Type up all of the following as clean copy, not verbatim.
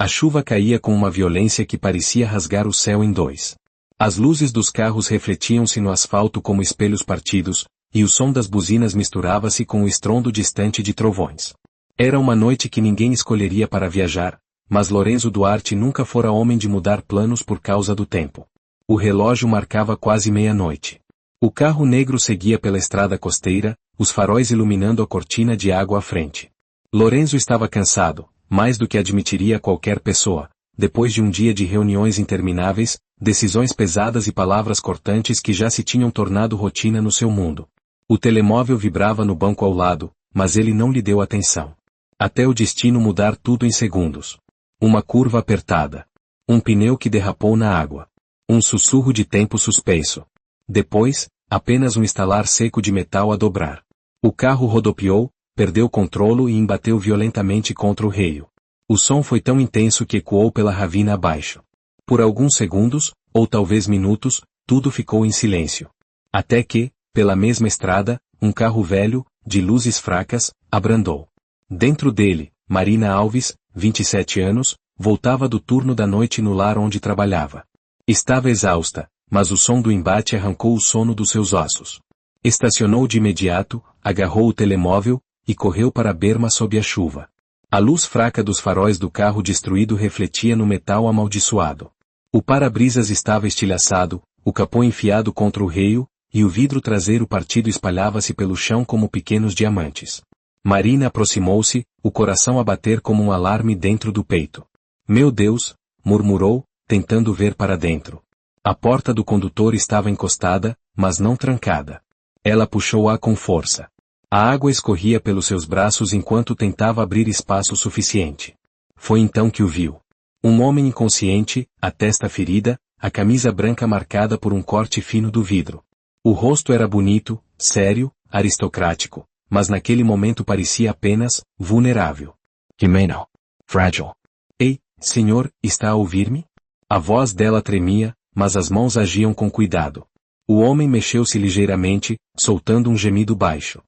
A chuva caía com uma violência que parecia rasgar o céu em dois. As luzes dos carros refletiam-se no asfalto como espelhos partidos, e o som das buzinas misturava-se com o estrondo distante de trovões. Era uma noite que ninguém escolheria para viajar, mas Lorenzo Duarte nunca fora homem de mudar planos por causa do tempo. O relógio marcava quase meia-noite. O carro negro seguia pela estrada costeira, os faróis iluminando a cortina de água à frente. Lorenzo estava cansado, mais do que admitiria qualquer pessoa, depois de um dia de reuniões intermináveis, decisões pesadas e palavras cortantes que já se tinham tornado rotina no seu mundo. O telemóvel vibrava no banco ao lado, mas ele não lhe deu atenção. Até o destino mudar tudo em segundos. Uma curva apertada. Um pneu que derrapou na água. Um sussurro de tempo suspenso. Depois, apenas um estalar seco de metal a dobrar. O carro rodopiou, perdeu controlo e embateu violentamente contra o reio. O som foi tão intenso que ecoou pela ravina abaixo. Por alguns segundos, ou talvez minutos, tudo ficou em silêncio. Até que, pela mesma estrada, um carro velho, de luzes fracas, abrandou. Dentro dele, Marina Alves, 27 anos, voltava do turno da noite no lar onde trabalhava. Estava exausta, mas o som do embate arrancou o sono dos seus ossos. Estacionou de imediato, agarrou o telemóvel, e correu para a berma sob a chuva. A luz fraca dos faróis do carro destruído refletia no metal amaldiçoado. O para-brisas estava estilhaçado, o capô enfiado contra o reio, e o vidro traseiro partido espalhava-se pelo chão como pequenos diamantes. Marina aproximou-se, o coração a bater como um alarme dentro do peito. Meu Deus, murmurou, tentando ver para dentro. A porta do condutor estava encostada, mas não trancada. Ela puxou-a com força. A água escorria pelos seus braços enquanto tentava abrir espaço suficiente. Foi então que o viu. Um homem inconsciente, a testa ferida, a camisa branca marcada por um corte fino do vidro. O rosto era bonito, sério, aristocrático, mas naquele momento parecia apenas vulnerável. Jimeno. Frágil. Ei, senhor, está a ouvir-me? A voz dela tremia, mas as mãos agiam com cuidado. O homem mexeu-se ligeiramente, soltando um gemido baixo.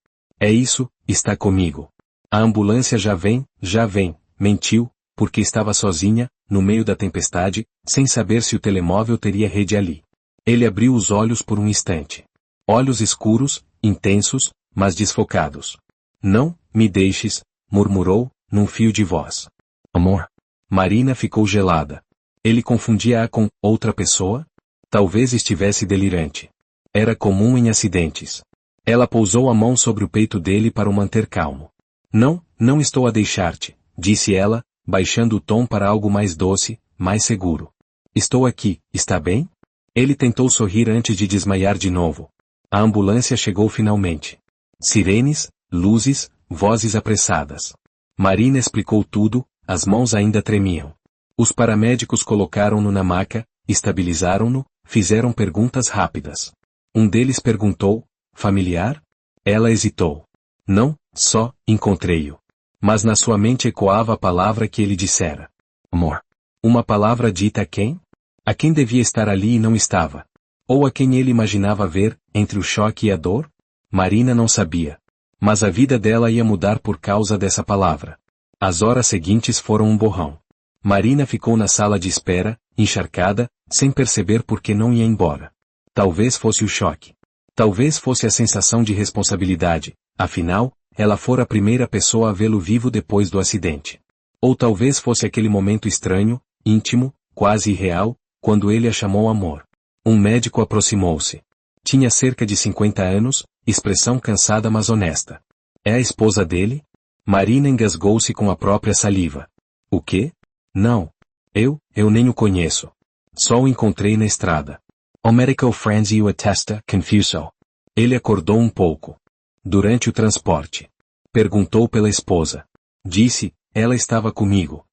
É isso, está comigo. A ambulância já vem, mentiu, porque estava sozinha, no meio da tempestade, sem saber se o telemóvel teria rede ali. Ele abriu os olhos por um instante. Olhos escuros, intensos, mas desfocados. Não, me deixes, murmurou, num fio de voz. Amor. Marina ficou gelada. Ele confundia-a com outra pessoa? Talvez estivesse delirante. Era comum em acidentes. Ela pousou a mão sobre o peito dele para o manter calmo. Não estou a deixar-te, disse ela, baixando o tom para algo mais doce, mais seguro. Estou aqui, está bem? Ele tentou sorrir antes de desmaiar de novo. A ambulância chegou finalmente. Sirenes, luzes, vozes apressadas. Marina explicou tudo, as mãos ainda tremiam. Os paramédicos colocaram-no na maca, estabilizaram-no, fizeram perguntas rápidas. Um deles perguntou, familiar? Ela hesitou. Não, só, encontrei-o. Mas na sua mente ecoava a palavra que ele dissera. Amor. Uma palavra dita a quem? A quem devia estar ali e não estava? Ou a quem ele imaginava ver, entre o choque e a dor? Marina não sabia. Mas a vida dela ia mudar por causa dessa palavra. As horas seguintes foram um borrão. Marina ficou na sala de espera, encharcada, sem perceber por que não ia embora. Talvez fosse o choque. Talvez fosse a sensação de responsabilidade, afinal, ela fora a primeira pessoa a vê-lo vivo depois do acidente. Ou talvez fosse aquele momento estranho, íntimo, quase irreal, quando ele a chamou amor. Um médico aproximou-se. Tinha cerca de 50 anos, expressão cansada mas honesta. É a esposa dele? Marina engasgou-se com a própria saliva. O quê? Não. Eu nem o conheço. Só o encontrei na estrada. O medico franziu a testa, confuso. Ele acordou um pouco. Durante o transporte. Perguntou pela esposa. Disse, ela estava comigo.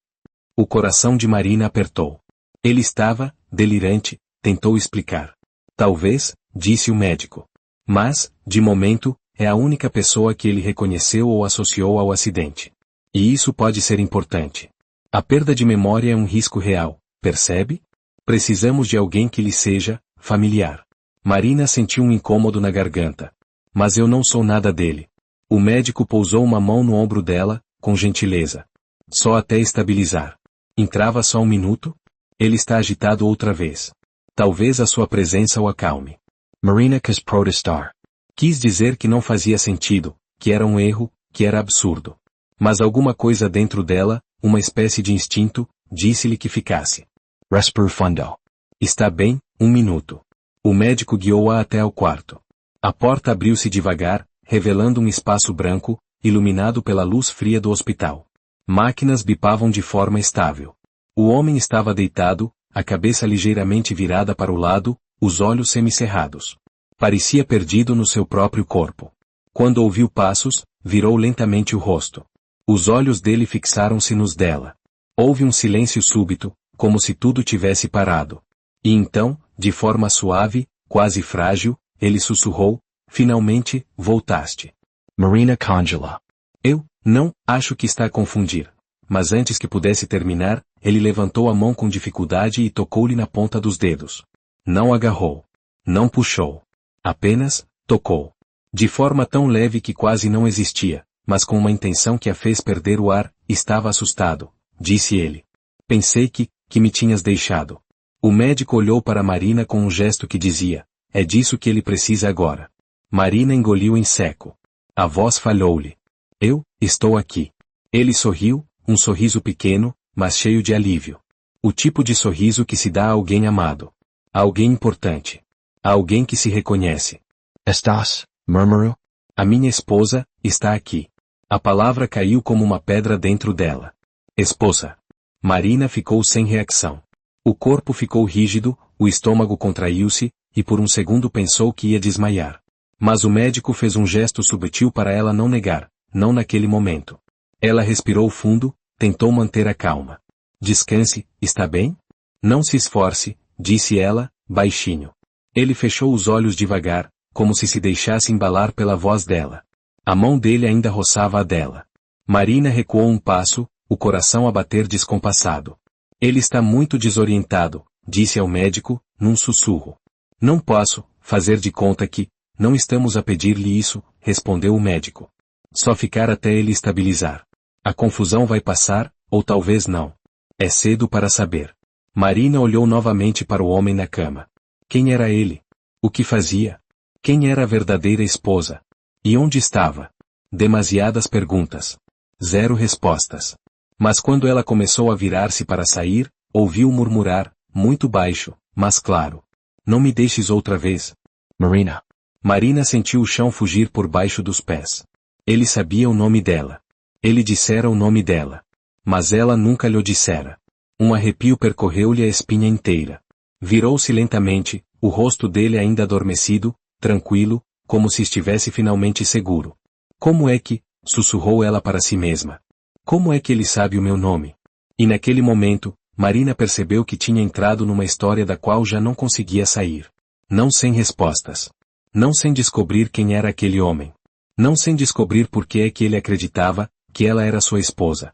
O coração de Marina apertou. Ele estava, delirante, tentou explicar. Talvez, disse o médico. Mas, de momento, é a única pessoa que ele reconheceu ou associou ao acidente. E isso pode ser importante. A perda de memória é um risco real, percebe? Precisamos de alguém que lhe seja familiar. Marina sentiu um incômodo na garganta. Mas eu não sou nada dele. O médico pousou uma mão no ombro dela, com gentileza. Só até estabilizar. Entrava só um minuto? Ele está agitado outra vez. Talvez a sua presença o acalme. Marina quis protestar. Quis dizer que não fazia sentido, que era um erro, que era absurdo. Mas alguma coisa dentro dela, uma espécie de instinto, disse-lhe que ficasse. Respire fundo. Está bem, um minuto. O médico guiou-a até ao quarto. A porta abriu-se devagar, revelando um espaço branco, iluminado pela luz fria do hospital. Máquinas bipavam de forma estável. O homem estava deitado, a cabeça ligeiramente virada para o lado, os olhos semicerrados. Parecia perdido no seu próprio corpo. Quando ouviu passos, virou lentamente o rosto. Os olhos dele fixaram-se nos dela. Houve um silêncio súbito, como se tudo tivesse parado. E então, de forma suave, quase frágil, ele sussurrou, finalmente, voltaste. Marina congela. Eu, não, acho que está a confundir. Mas antes que pudesse terminar, ele levantou a mão com dificuldade e tocou-lhe na ponta dos dedos. Não agarrou. Não puxou. Apenas, tocou. De forma tão leve que quase não existia, mas com uma intenção que a fez perder o ar, estava assustado, disse ele. Pensei que me tinhas deixado. O médico olhou para Marina com um gesto que dizia, é disso que ele precisa agora. Marina engoliu em seco. A voz falhou-lhe. Eu, estou aqui. Ele sorriu, um sorriso pequeno, mas cheio de alívio. O tipo de sorriso que se dá a alguém amado. A alguém importante. A alguém que se reconhece. Estás, murmurou. A minha esposa, está aqui. A palavra caiu como uma pedra dentro dela. Esposa. Marina ficou sem reação. O corpo ficou rígido, o estômago contraiu-se, e por um segundo pensou que ia desmaiar. Mas o médico fez um gesto sutil para ela não negar, não naquele momento. Ela respirou fundo, tentou manter a calma. Descanse, está bem? Não se esforce, disse ela, baixinho. Ele fechou os olhos devagar, como se deixasse embalar pela voz dela. A mão dele ainda roçava a dela. Marina recuou um passo, o coração a bater descompassado. Ele está muito desorientado, disse ao médico, num sussurro. Não posso fazer de conta que não estamos a pedir-lhe isso, respondeu o médico. Só ficar até ele estabilizar. A confusão vai passar, ou talvez não. É cedo para saber. Marina olhou novamente para o homem na cama. Quem era ele? O que fazia? Quem era a verdadeira esposa? E onde estava? Demasiadas perguntas. Zero respostas. Mas quando ela começou a virar-se para sair, ouviu murmurar, muito baixo, mas claro. Não me deixes outra vez. Marina. Marina sentiu o chão fugir por baixo dos pés. Ele sabia o nome dela. Ele dissera o nome dela. Mas ela nunca lhe dissera. Um arrepio percorreu-lhe a espinha inteira. Virou-se lentamente, o rosto dele ainda adormecido, tranquilo, como se estivesse finalmente seguro. Como é que, sussurrou ela para si mesma. Como é que ele sabe o meu nome? E naquele momento, Marina percebeu que tinha entrado numa história da qual já não conseguia sair. Não sem respostas. Não sem descobrir quem era aquele homem. Não sem descobrir por que é que ele acreditava que ela era sua esposa.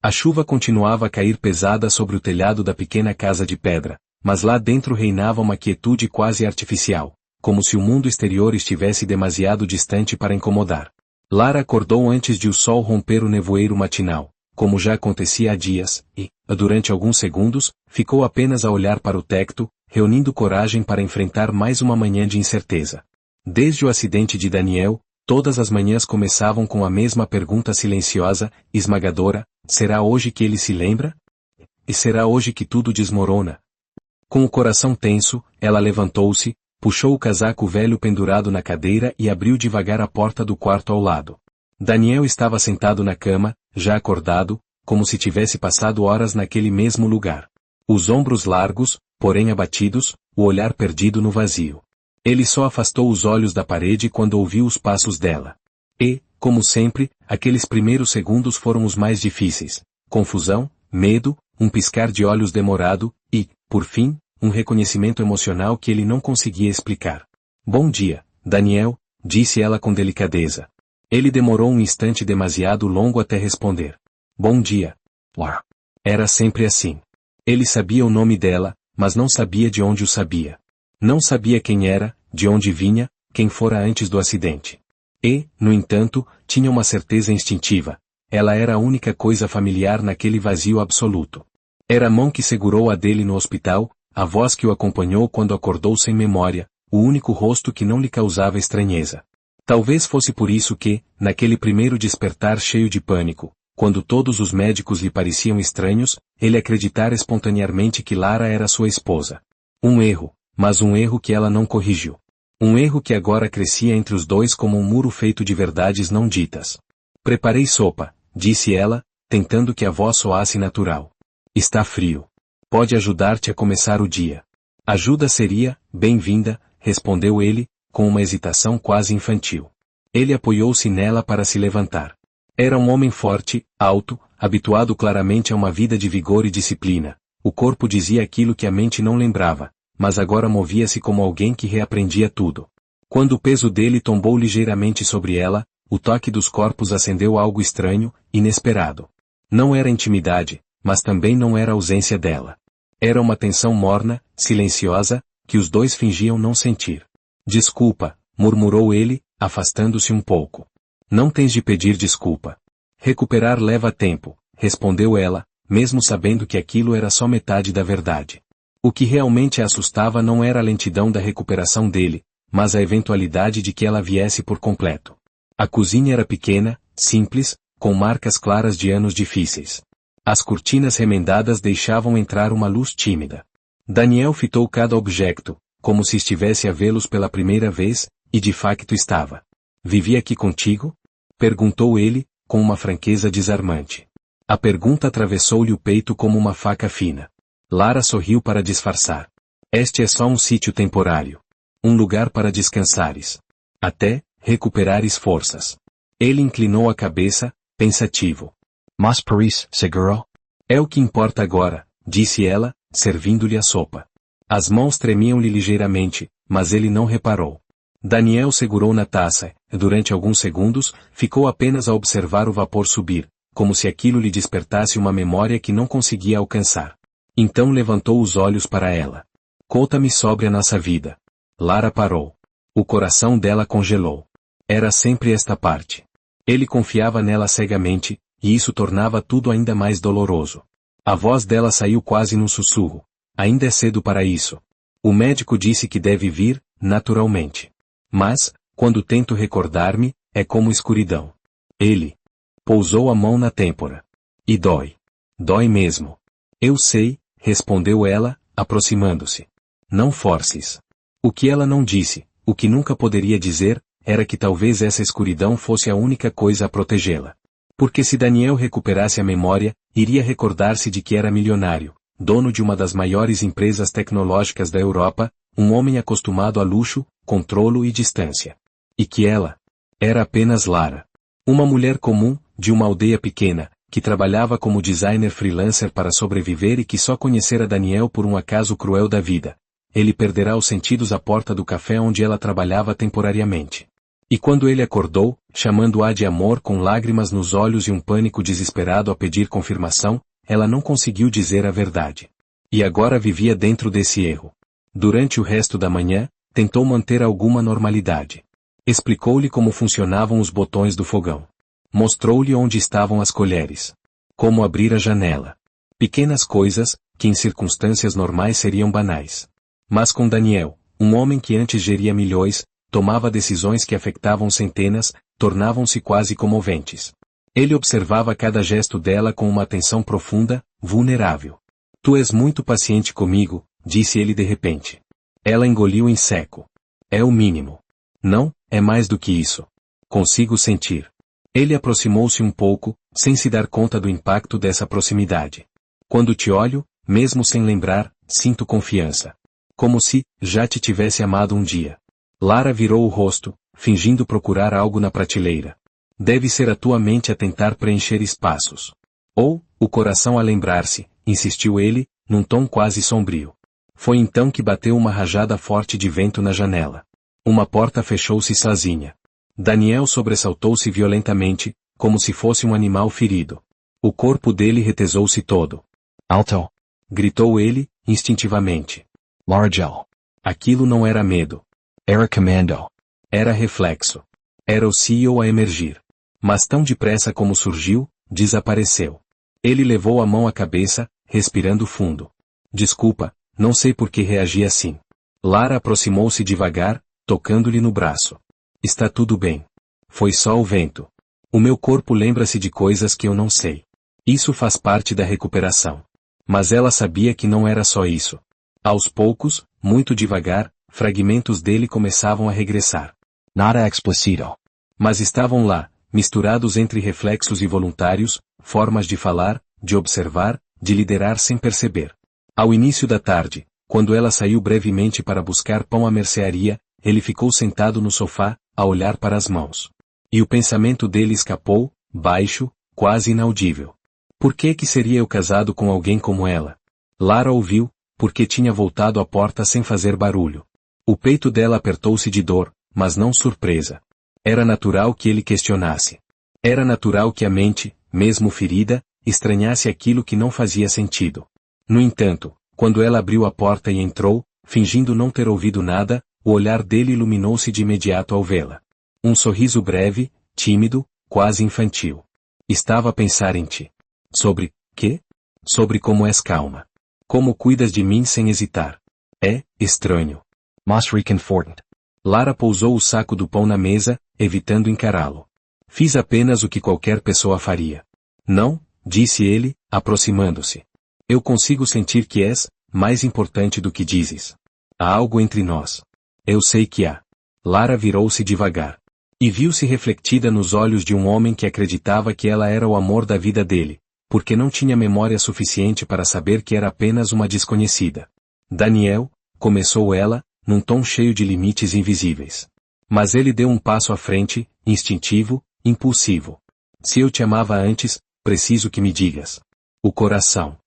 A chuva continuava a cair pesada sobre o telhado da pequena casa de pedra, mas lá dentro reinava uma quietude quase artificial, como se o mundo exterior estivesse demasiado distante para incomodar. Lara acordou antes de o sol romper o nevoeiro matinal, como já acontecia há dias, e, durante alguns segundos, ficou apenas a olhar para o teto, reunindo coragem para enfrentar mais uma manhã de incerteza. Desde o acidente de Daniel, todas as manhãs começavam com a mesma pergunta silenciosa, esmagadora, será hoje que ele se lembra? E será hoje que tudo desmorona? Com o coração tenso, ela levantou-se, puxou o casaco velho pendurado na cadeira e abriu devagar a porta do quarto ao lado. Daniel estava sentado na cama, já acordado, como se tivesse passado horas naquele mesmo lugar. Os ombros largos, porém abatidos, o olhar perdido no vazio. Ele só afastou os olhos da parede quando ouviu os passos dela. E, como sempre, aqueles primeiros segundos foram os mais difíceis. Confusão, medo, um piscar de olhos demorado, e, por fim, um reconhecimento emocional que ele não conseguia explicar. Bom dia, Daniel, disse ela com delicadeza. Ele demorou um instante demasiado longo até responder. Bom dia, Lara. Era sempre assim. Ele sabia o nome dela, mas não sabia de onde o sabia. Não sabia quem era, de onde vinha, quem fora antes do acidente. E, no entanto, tinha uma certeza instintiva. Ela era a única coisa familiar naquele vazio absoluto. Era a mão que segurou a dele no hospital, a voz que o acompanhou quando acordou sem memória, o único rosto que não lhe causava estranheza. Talvez fosse por isso que, naquele primeiro despertar cheio de pânico, quando todos os médicos lhe pareciam estranhos, ele acreditara espontaneamente que Lara era sua esposa. Um erro, mas um erro que ela não corrigiu. Um erro que agora crescia entre os dois como um muro feito de verdades não ditas. Preparei sopa, disse ela, tentando que a voz soasse natural. Está frio. Pode ajudar-te a começar o dia. Ajuda seria, bem-vinda, respondeu ele, com uma hesitação quase infantil. Ele apoiou-se nela para se levantar. Era um homem forte, alto, habituado claramente a uma vida de vigor e disciplina. O corpo dizia aquilo que a mente não lembrava, mas agora movia-se como alguém que reaprendia tudo. Quando o peso dele tombou ligeiramente sobre ela, o toque dos corpos acendeu algo estranho, inesperado. Não era intimidade, mas também não era ausência dela. Era uma tensão morna, silenciosa, que os dois fingiam não sentir. Desculpa, murmurou ele, afastando-se um pouco. Não tens de pedir desculpa. Recuperar leva tempo, respondeu ela, mesmo sabendo que aquilo era só metade da verdade. O que realmente a assustava não era a lentidão da recuperação dele, mas a eventualidade de que ela viesse por completo. A cozinha era pequena, simples, com marcas claras de anos difíceis. As cortinas remendadas deixavam entrar uma luz tímida. Daniel fitou cada objeto, como se estivesse a vê-los pela primeira vez, e de facto estava. Vivi aqui contigo? Perguntou ele, com uma franqueza desarmante. A pergunta atravessou-lhe o peito como uma faca fina. Lara sorriu para disfarçar. Este é só um sítio temporário. Um lugar para descansares. Até recuperares forças. Ele inclinou a cabeça, pensativo. Mas Paris, seguro? É o que importa agora, disse ela, servindo-lhe a sopa. As mãos tremiam-lhe ligeiramente, mas ele não reparou. Daniel segurou na taça, e durante alguns segundos, ficou apenas a observar o vapor subir, como se aquilo lhe despertasse uma memória que não conseguia alcançar. Então levantou os olhos para ela. Conta-me sobre a nossa vida. Lara parou. O coração dela congelou. Era sempre esta parte. Ele confiava nela cegamente, e isso tornava tudo ainda mais doloroso. A voz dela saiu quase num sussurro. Ainda é cedo para isso. O médico disse que deve vir, naturalmente. Mas, quando tento recordar-me, é como escuridão. Ele pousou a mão na têmpora. E dói. Dói mesmo. Eu sei, respondeu ela, aproximando-se. Não forces. O que ela não disse, o que nunca poderia dizer, era que talvez essa escuridão fosse a única coisa a protegê-la. Porque se Daniel recuperasse a memória, iria recordar-se de que era milionário, dono de uma das maiores empresas tecnológicas da Europa, um homem acostumado a luxo, controlo e distância. E que ela era apenas Lara. Uma mulher comum, de uma aldeia pequena, que trabalhava como designer freelancer para sobreviver e que só conhecera Daniel por um acaso cruel da vida. Ele perderá os sentidos à porta do café onde ela trabalhava temporariamente. E quando ele acordou, chamando-a de amor com lágrimas nos olhos e um pânico desesperado a pedir confirmação, ela não conseguiu dizer a verdade. E agora vivia dentro desse erro. Durante o resto da manhã, tentou manter alguma normalidade. Explicou-lhe como funcionavam os botões do fogão. Mostrou-lhe onde estavam as colheres. Como abrir a janela. Pequenas coisas, que em circunstâncias normais seriam banais. Mas com Daniel, um homem que antes geria milhões, tomava decisões que afetavam centenas, tornavam-se quase comoventes. Ele observava cada gesto dela com uma atenção profunda, vulnerável. Tu és muito paciente comigo, disse ele de repente. Ela engoliu em seco. É o mínimo. Não, é mais do que isso. Consigo sentir. Ele aproximou-se um pouco, sem se dar conta do impacto dessa proximidade. Quando te olho, mesmo sem lembrar, sinto confiança. Como se já te tivesse amado um dia. Lara virou o rosto, fingindo procurar algo na prateleira. Deve ser a tua mente a tentar preencher espaços. Ou, o coração a lembrar-se, insistiu ele, num tom quase sombrio. Foi então que bateu uma rajada forte de vento na janela. Uma porta fechou-se sozinha. Daniel sobressaltou-se violentamente, como se fosse um animal ferido. O corpo dele retesou-se todo. Alto! Gritou ele, instintivamente. Largel! Aquilo não era medo. Era comando. Era reflexo. Era o CEO a emergir. Mas tão depressa como surgiu, desapareceu. Ele levou a mão à cabeça, respirando fundo. Desculpa, não sei por que reagi assim. Lara aproximou-se devagar, tocando-lhe no braço. Está tudo bem. Foi só o vento. O meu corpo lembra-se de coisas que eu não sei. Isso faz parte da recuperação. Mas ela sabia que não era só isso. Aos poucos, muito devagar, fragmentos dele começavam a regressar. Nada explícito. Mas estavam lá, misturados entre reflexos involuntários, formas de falar, de observar, de liderar sem perceber. Ao início da tarde, quando ela saiu brevemente para buscar pão à mercearia, ele ficou sentado no sofá, a olhar para as mãos. E o pensamento dele escapou, baixo, quase inaudível. Por que seria eu casado com alguém como ela? Lara ouviu, porque tinha voltado à porta sem fazer barulho. O peito dela apertou-se de dor, mas não surpresa. Era natural que ele questionasse. Era natural que a mente, mesmo ferida, estranhasse aquilo que não fazia sentido. No entanto, quando ela abriu a porta e entrou, fingindo não ter ouvido nada, o olhar dele iluminou-se de imediato ao vê-la. Um sorriso breve, tímido, quase infantil. Estava a pensar em ti. Sobre, quê? Sobre como és calma. Como cuidas de mim sem hesitar. É, estranho. Mas reconfortant. Lara pousou o saco do pão na mesa, evitando encará-lo. Fiz apenas o que qualquer pessoa faria. Não, disse ele, aproximando-se. Eu consigo sentir que és mais importante do que dizes. Há algo entre nós. Eu sei que há. Lara virou-se devagar. E viu-se refletida nos olhos de um homem que acreditava que ela era o amor da vida dele, porque não tinha memória suficiente para saber que era apenas uma desconhecida. Daniel, começou ela, num tom cheio de limites invisíveis. Mas ele deu um passo à frente, instintivo, impulsivo. Se eu te amava antes, preciso que me digas. O coração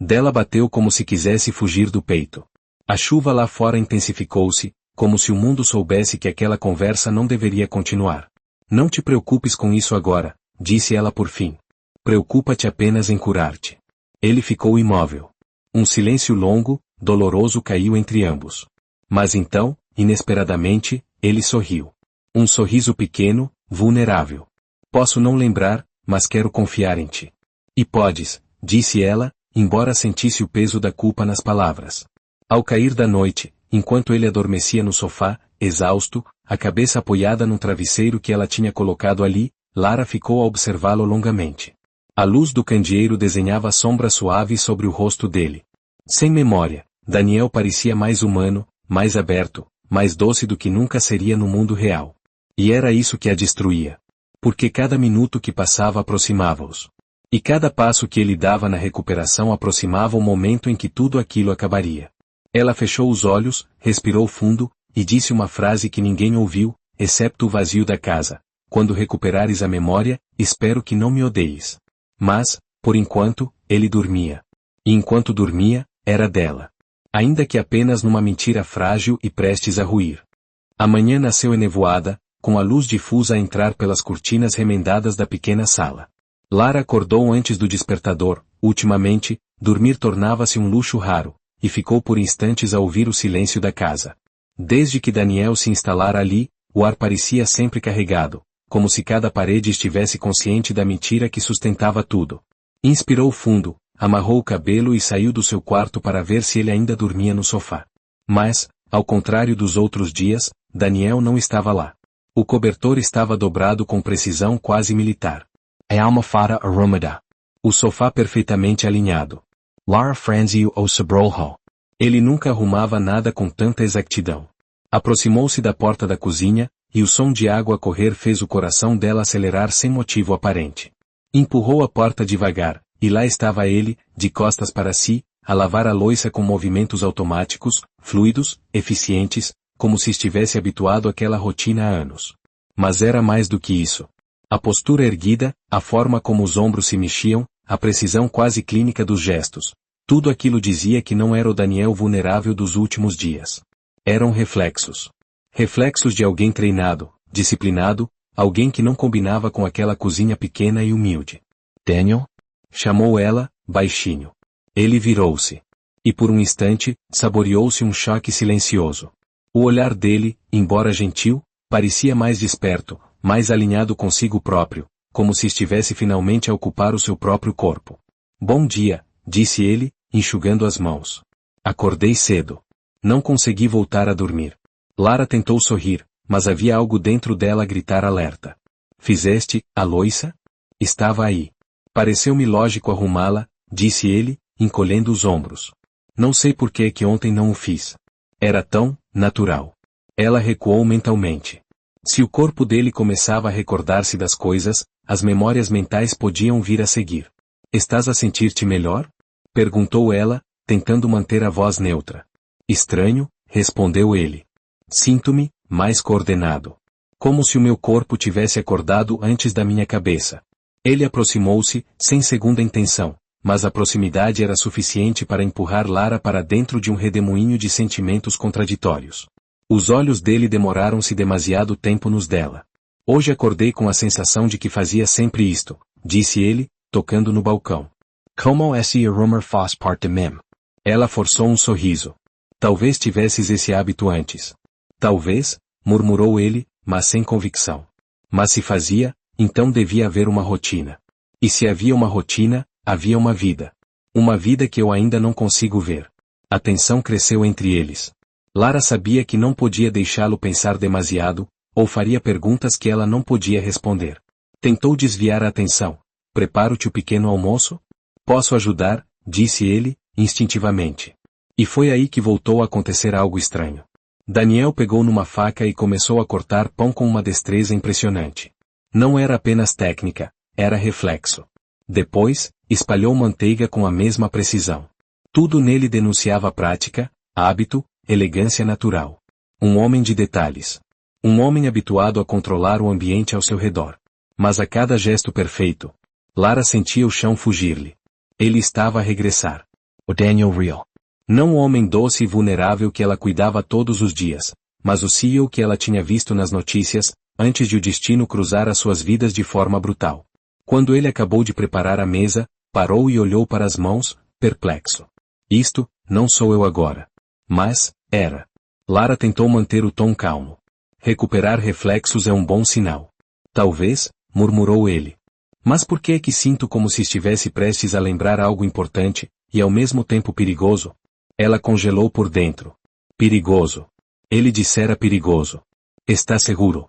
dela bateu como se quisesse fugir do peito. A chuva lá fora intensificou-se, como se o mundo soubesse que aquela conversa não deveria continuar. Não te preocupes com isso agora, disse ela por fim. Preocupa-te apenas em curar-te. Ele ficou imóvel. Um silêncio longo, doloroso caiu entre ambos. Mas então, inesperadamente, ele sorriu. Um sorriso pequeno, vulnerável. Posso não lembrar, mas quero confiar em ti. E podes, disse ela, embora sentisse o peso da culpa nas palavras. Ao cair da noite, enquanto ele adormecia no sofá, exausto, a cabeça apoiada num travesseiro que ela tinha colocado ali, Lara ficou a observá-lo longamente. A luz do candeeiro desenhava sombras suaves sobre o rosto dele. Sem memória, Daniel parecia mais humano, mais aberto, mais doce do que nunca seria no mundo real. E era isso que a destruía. Porque cada minuto que passava aproximava-os. E cada passo que ele dava na recuperação aproximava o momento em que tudo aquilo acabaria. Ela fechou os olhos, respirou fundo, e disse uma frase que ninguém ouviu, excepto o vazio da casa. Quando recuperares a memória, espero que não me odeies. Mas, por enquanto, ele dormia. E enquanto dormia, era dela. Ainda que apenas numa mentira frágil e prestes a ruir. A manhã nasceu enevoada, com a luz difusa a entrar pelas cortinas remendadas da pequena sala. Lara acordou antes do despertador. Ultimamente, dormir tornava-se um luxo raro, e ficou por instantes a ouvir o silêncio da casa. Desde que Daniel se instalara ali, o ar parecia sempre carregado, como se cada parede estivesse consciente da mentira que sustentava tudo. Inspirou fundo, amarrou o cabelo e saiu do seu quarto para ver se ele ainda dormia no sofá. Mas, ao contrário dos outros dias, Daniel não estava lá. O cobertor estava dobrado com precisão quase militar. A almofada arrumada. O sofá perfeitamente alinhado. Lara franziu o sobreolho. Ele nunca arrumava nada com tanta exatidão. Aproximou-se da porta da cozinha, e o som de água correr fez o coração dela acelerar sem motivo aparente. Empurrou a porta devagar, e lá estava ele, de costas para si, a lavar a louça com movimentos automáticos, fluidos, eficientes, como se estivesse habituado àquela rotina há anos. Mas era mais do que isso. A postura erguida, a forma como os ombros se mexiam, a precisão quase clínica dos gestos. Tudo aquilo dizia que não era o Daniel vulnerável dos últimos dias. Eram reflexos. Reflexos de alguém treinado, disciplinado, alguém que não combinava com aquela cozinha pequena e humilde. Daniel? Chamou ela, baixinho. Ele virou-se. E por um instante, saboreou-se um choque silencioso. O olhar dele, embora gentil, parecia mais desperto, mais alinhado consigo próprio, como se estivesse finalmente a ocupar o seu próprio corpo. Bom dia, disse ele, enxugando as mãos. Acordei cedo. Não consegui voltar a dormir. Lara tentou sorrir, mas havia algo dentro dela a gritar alerta. Fizeste a louça? Estava aí. Pareceu-me lógico arrumá-la, disse ele, encolhendo os ombros. Não sei por que ontem não o fiz. Era tão natural. Ela recuou mentalmente. Se o corpo dele começava a recordar-se das coisas, as memórias mentais podiam vir a seguir. Estás a sentir-te melhor? Perguntou ela, tentando manter a voz neutra. Estranho, respondeu ele. Sinto-me mais coordenado. Como se o meu corpo tivesse acordado antes da minha cabeça. Ele aproximou-se, sem segunda intenção, mas a proximidade era suficiente para empurrar Lara para dentro de um redemoinho de sentimentos contraditórios. Os olhos dele demoraram-se demasiado tempo nos dela. Hoje acordei com a sensação de que fazia sempre isto, disse ele, tocando no balcão. Como esse rumor faz parte de mim? Ela forçou um sorriso. Talvez tivesses esse hábito antes. Talvez, murmurou ele, mas sem convicção. Mas se fazia, então devia haver uma rotina. E se havia uma rotina, havia uma vida. Uma vida que eu ainda não consigo ver. A tensão cresceu entre eles. Lara sabia que não podia deixá-lo pensar demasiado, ou faria perguntas que ela não podia responder. Tentou desviar a atenção. Preparo-te o pequeno almoço? Posso ajudar, disse ele, instintivamente. E foi aí que voltou a acontecer algo estranho. Daniel pegou numa faca e começou a cortar pão com uma destreza impressionante. Não era apenas técnica, era reflexo. Depois, espalhou manteiga com a mesma precisão. Tudo nele denunciava prática, hábito, elegância natural. Um homem de detalhes. Um homem habituado a controlar o ambiente ao seu redor. Mas a cada gesto perfeito, Lara sentia o chão fugir-lhe. Ele estava a regressar. O Daniel real. Não o homem doce e vulnerável que ela cuidava todos os dias, mas o CEO que ela tinha visto nas notícias, antes de o destino cruzar as suas vidas de forma brutal. Quando ele acabou de preparar a mesa, parou e olhou para as mãos, perplexo. Isto, não sou eu agora. Mas, era. Lara tentou manter o tom calmo. Recuperar reflexos é um bom sinal. Talvez, murmurou ele. Mas por que é que sinto como se estivesse prestes a lembrar algo importante, e ao mesmo tempo perigoso? Ela congelou por dentro. Perigoso. Ele dissera perigoso. Está seguro?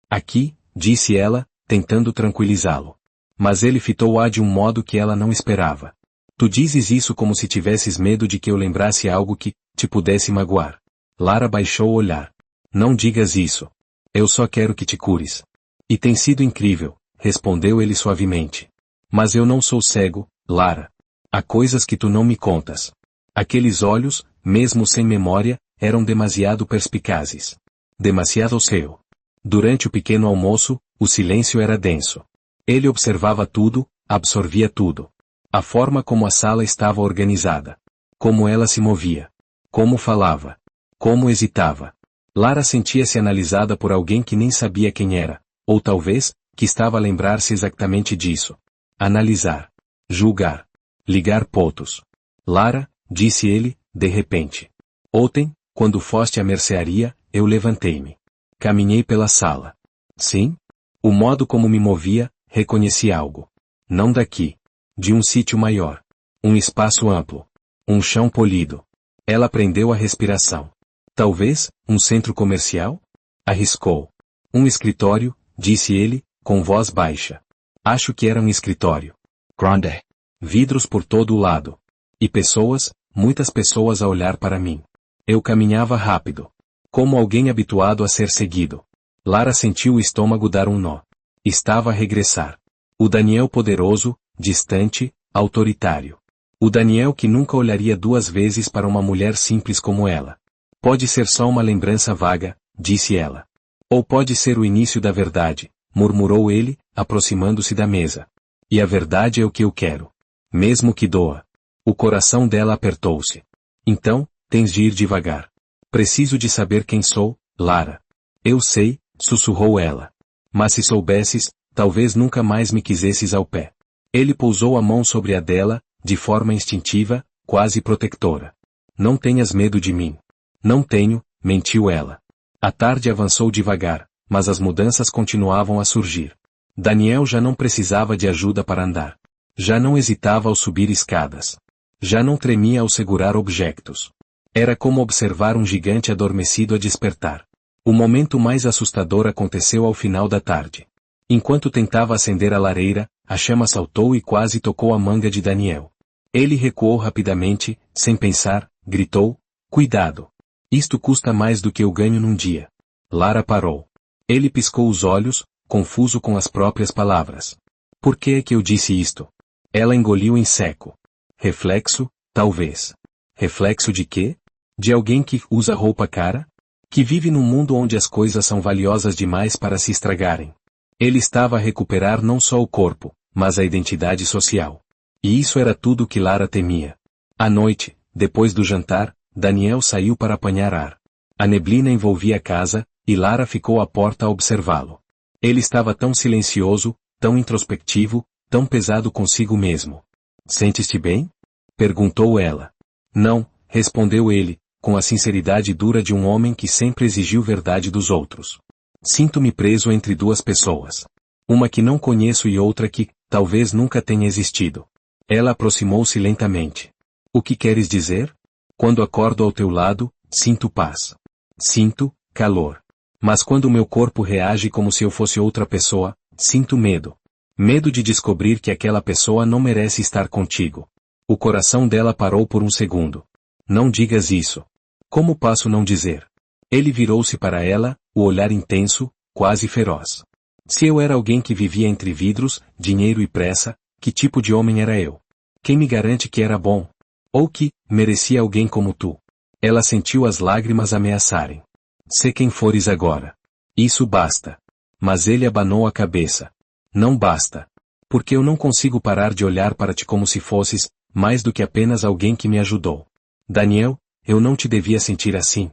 Aqui, disse ela, tentando tranquilizá-lo. Mas ele fitou-a de um modo que ela não esperava. Tu dizes isso como se tivesses medo de que eu lembrasse algo que te pudesse magoar. Lara baixou o olhar. Não digas isso. Eu só quero que te cures. E tem sido incrível, respondeu ele suavemente. Mas eu não sou cego, Lara. Há coisas que tu não me contas. Aqueles olhos, mesmo sem memória, eram demasiado perspicazes. Demasiado seu. Durante o pequeno almoço, o silêncio era denso. Ele observava tudo, absorvia tudo. A forma como a sala estava organizada. Como ela se movia. Como falava. Como hesitava. Lara sentia-se analisada por alguém que nem sabia quem era, ou talvez, que estava a lembrar-se exatamente disso. Analisar. Julgar. Ligar pontos. Lara, disse ele, de repente. Ontem, quando foste à mercearia, eu levantei-me. Caminhei pela sala. Sim? O modo como me movia, reconheci algo. Não daqui. De um sítio maior. Um espaço amplo. Um chão polido. Ela prendeu a respiração. Talvez, um centro comercial? Arriscou. Um escritório, disse ele, com voz baixa. Acho que era um escritório. Grande. Vidros por todo o lado. E pessoas, muitas pessoas a olhar para mim. Eu caminhava rápido. Como alguém habituado a ser seguido. Lara sentiu o estômago dar um nó. Estava a regressar. O Daniel poderoso, distante, autoritário. O Daniel que nunca olharia duas vezes para uma mulher simples como ela. Pode ser só uma lembrança vaga, disse ela. Ou pode ser o início da verdade, murmurou ele, aproximando-se da mesa. E a verdade é o que eu quero. Mesmo que doa. O coração dela apertou-se. Então, tens de ir devagar. Preciso de saber quem sou, Lara. Eu sei, sussurrou ela. Mas se soubesses, talvez nunca mais me quisesses ao pé. Ele pousou a mão sobre a dela, de forma instintiva, quase protectora. Não tenhas medo de mim. Não tenho, mentiu ela. A tarde avançou devagar, mas as mudanças continuavam a surgir. Daniel já não precisava de ajuda para andar. Já não hesitava ao subir escadas. Já não tremia ao segurar objetos. Era como observar um gigante adormecido a despertar. O momento mais assustador aconteceu ao final da tarde. Enquanto tentava acender a lareira, a chama saltou e quase tocou a manga de Daniel. Ele recuou rapidamente, sem pensar, gritou: "Cuidado! Isto custa mais do que eu ganho num dia." Lara parou. Ele piscou os olhos, confuso com as próprias palavras. "Por que é que eu disse isto?" Ela engoliu em seco. Reflexo, talvez. Reflexo de quê? De alguém que usa roupa cara? Que vive num mundo onde as coisas são valiosas demais para se estragarem. Ele estava a recuperar não só o corpo, mas a identidade social. E isso era tudo o que Lara temia. À noite, depois do jantar, Daniel saiu para apanhar ar. A neblina envolvia a casa, e Lara ficou à porta a observá-lo. Ele estava tão silencioso, tão introspectivo, tão pesado consigo mesmo. "Sentes-te bem?" perguntou ela. "Não", respondeu ele, com a sinceridade dura de um homem que sempre exigiu verdade dos outros. "Sinto-me preso entre duas pessoas. Uma que não conheço e outra que, talvez nunca tenha existido." Ela aproximou-se lentamente. "O que queres dizer?" "Quando acordo ao teu lado, sinto paz. Sinto calor. Mas quando meu corpo reage como se eu fosse outra pessoa, sinto medo. Medo de descobrir que aquela pessoa não merece estar contigo." O coração dela parou por um segundo. "Não digas isso." "Como posso não dizer?" Ele virou-se para ela, o olhar intenso, quase feroz. "Se eu era alguém que vivia entre vidros, dinheiro e pressa, que tipo de homem era eu? Quem me garante que era bom? Ou que merecia alguém como tu?" Ela sentiu as lágrimas ameaçarem. "Sê quem fores agora. Isso basta." Mas ele abanou a cabeça. "Não basta. Porque eu não consigo parar de olhar para ti como se fosses, mais do que apenas alguém que me ajudou. Daniel, eu não te devia sentir assim."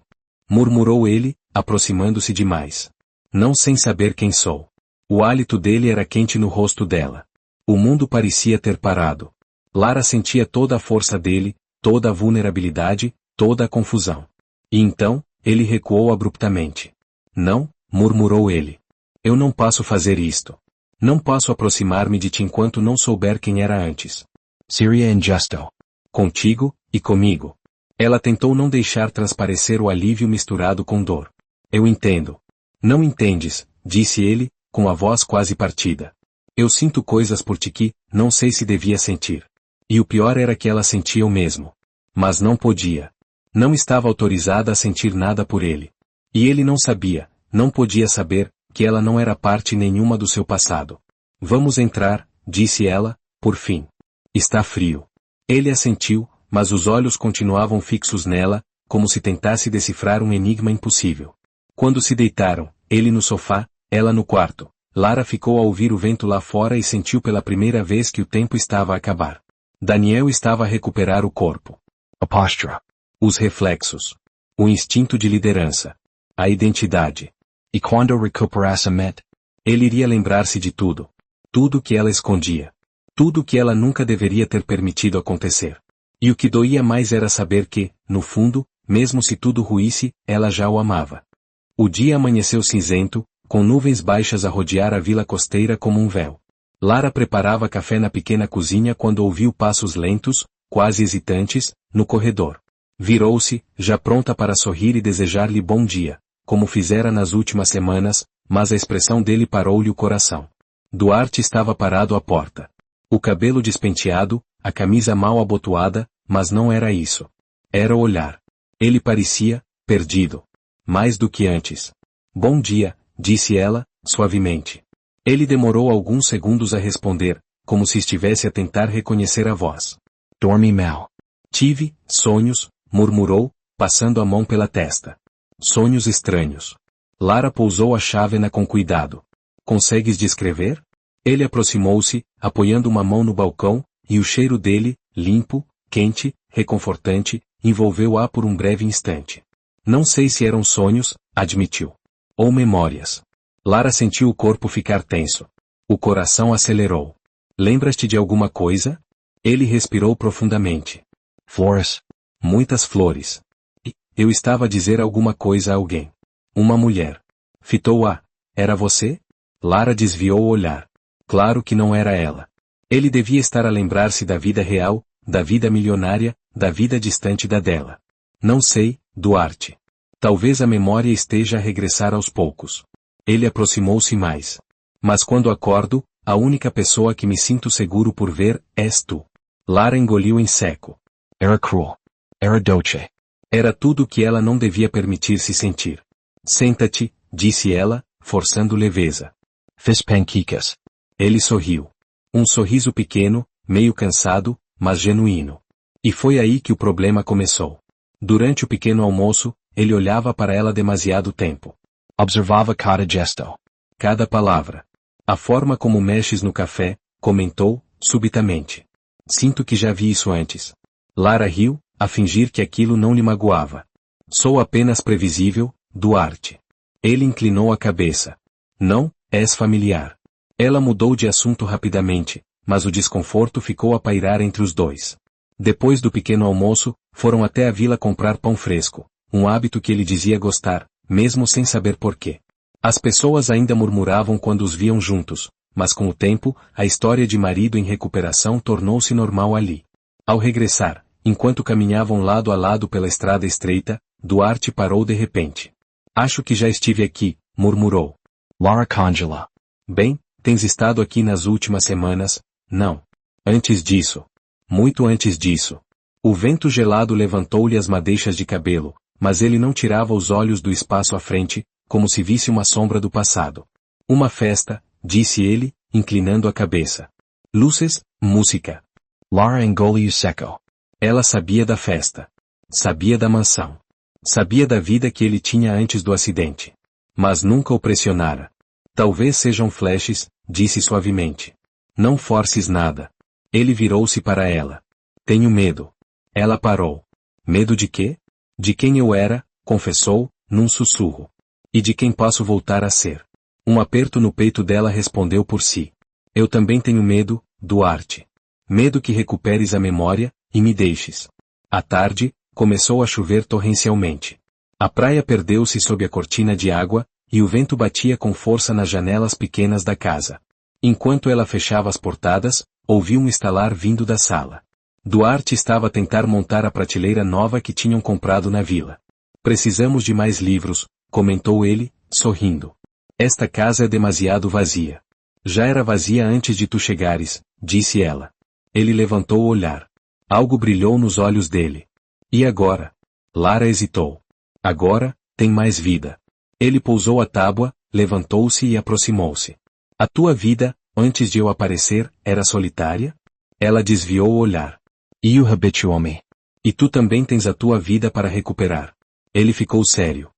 Murmurou ele, aproximando-se demais. "Não sem saber quem sou." O hálito dele era quente no rosto dela. O mundo parecia ter parado. Lara sentia toda a força dele, toda a vulnerabilidade, toda a confusão. E então, ele recuou abruptamente. "Não", murmurou ele. "Eu não posso fazer isto. Não posso aproximar-me de ti enquanto não souber quem era antes." Seria injusto. "Contigo, e comigo." Ela tentou não deixar transparecer o alívio misturado com dor. "Eu entendo." "Não entendes", disse ele, com a voz quase partida. "Eu sinto coisas por ti que, não sei se devia sentir." E o pior era que ela sentia o mesmo. Mas não podia. Não estava autorizada a sentir nada por ele. E ele não sabia, não podia saber, que ela não era parte nenhuma do seu passado. "Vamos entrar", disse ela, por fim. "Está frio." Ele assentiu, mas os olhos continuavam fixos nela, como se tentasse decifrar um enigma impossível. Quando se deitaram, ele no sofá, ela no quarto, Lara ficou a ouvir o vento lá fora e sentiu pela primeira vez que o tempo estava a acabar. Daniel estava a recuperar o corpo. A postura. Os reflexos. O instinto de liderança. A identidade. E quando recuperasse a mente? Ele iria lembrar-se de tudo. Tudo que ela escondia. Tudo que ela nunca deveria ter permitido acontecer. E o que doía mais era saber que, no fundo, mesmo se tudo ruísse, ela já o amava. O dia amanheceu cinzento, com nuvens baixas a rodear a vila costeira como um véu. Lara preparava café na pequena cozinha quando ouviu passos lentos, quase hesitantes, no corredor. Virou-se, já pronta para sorrir e desejar-lhe bom dia, como fizera nas últimas semanas, mas a expressão dele parou-lhe o coração. Duarte estava parado à porta. O cabelo despenteado, a camisa mal abotoada, mas não era isso. Era o olhar. Ele parecia, perdido. Mais do que antes. "Bom dia", disse ela, suavemente. Ele demorou alguns segundos a responder, como se estivesse a tentar reconhecer a voz. "Dormi mal." "Tive sonhos", murmurou, passando a mão pela testa. "Sonhos estranhos." Lara pousou a chávena com cuidado. "Consegues descrever?" Ele aproximou-se, apoiando uma mão no balcão, e o cheiro dele, limpo, quente, reconfortante, envolveu-a por um breve instante. "Não sei se eram sonhos", admitiu. "Ou memórias." Lara sentiu o corpo ficar tenso. O coração acelerou. "Lembras-te de alguma coisa?" Ele respirou profundamente. "Flores." "Muitas flores." "E, eu estava a dizer alguma coisa a alguém." "Uma mulher." Fitou-a. "Era você?" Lara desviou o olhar. Claro que não era ela. Ele devia estar a lembrar-se da vida real, da vida milionária, da vida distante da dela. Não sei, Duarte. Talvez a memória esteja a regressar aos poucos. Ele aproximou-se mais. Mas quando acordo, a única pessoa que me sinto seguro por ver, és tu. Lara engoliu em seco. Era cruel. Era doce. Era tudo o que ela não devia permitir-se sentir. Senta-te, disse ela, forçando leveza. Fiz panquecas. Ele sorriu. Um sorriso pequeno, meio cansado, mas genuíno. E foi aí que o problema começou. Durante o pequeno almoço, ele olhava para ela demasiado tempo. Observava cada gesto. Cada palavra. A forma como mexes no café, comentou, subitamente. Sinto que já vi isso antes. Lara riu, a fingir que aquilo não lhe magoava. Sou apenas previsível, Duarte. Ele inclinou a cabeça. Não, és familiar. Ela mudou de assunto rapidamente, mas o desconforto ficou a pairar entre os dois. Depois do pequeno almoço, foram até a vila comprar pão fresco, um hábito que ele dizia gostar, mesmo sem saber porquê. As pessoas ainda murmuravam quando os viam juntos, mas com o tempo, a história de marido em recuperação tornou-se normal ali. Ao regressar, enquanto caminhavam lado a lado pela estrada estreita, Duarte parou de repente. Acho que já estive aqui, murmurou. Lara congela. Bem, tens estado aqui nas últimas semanas, não. Antes disso. Muito antes disso. O vento gelado levantou-lhe as madeixas de cabelo, mas ele não tirava os olhos do espaço à frente, como se visse uma sombra do passado. Uma festa, disse ele, inclinando a cabeça. Luzes, música. Lara engoliu seco. Ela sabia da festa. Sabia da mansão. Sabia da vida que ele tinha antes do acidente. Mas nunca o pressionara. Talvez sejam flashes, disse suavemente. Não forces nada. Ele virou-se para ela. Tenho medo. Ela parou. Medo de quê? De quem eu era, confessou, num sussurro. E de quem posso voltar a ser. Um aperto no peito dela respondeu por si. Eu também tenho medo, Duarte. Medo que recuperes a memória, e me deixes. À tarde, começou a chover torrencialmente. A praia perdeu-se sob a cortina de água, e o vento batia com força nas janelas pequenas da casa. Enquanto ela fechava as portadas, ouviu um estalar vindo da sala. Duarte estava a tentar montar a prateleira nova que tinham comprado na vila. Precisamos de mais livros, comentou ele, sorrindo. Esta casa é demasiado vazia. Já era vazia antes de tu chegares, disse ela. Ele levantou o olhar. Algo brilhou nos olhos dele. E agora? Lara hesitou. Agora, tem mais vida. Ele pousou a tábua, levantou-se e aproximou-se. A tua vida, antes de eu aparecer, era solitária? Ela desviou o olhar. E o habituou-me. E tu também tens a tua vida para recuperar. Ele ficou sério.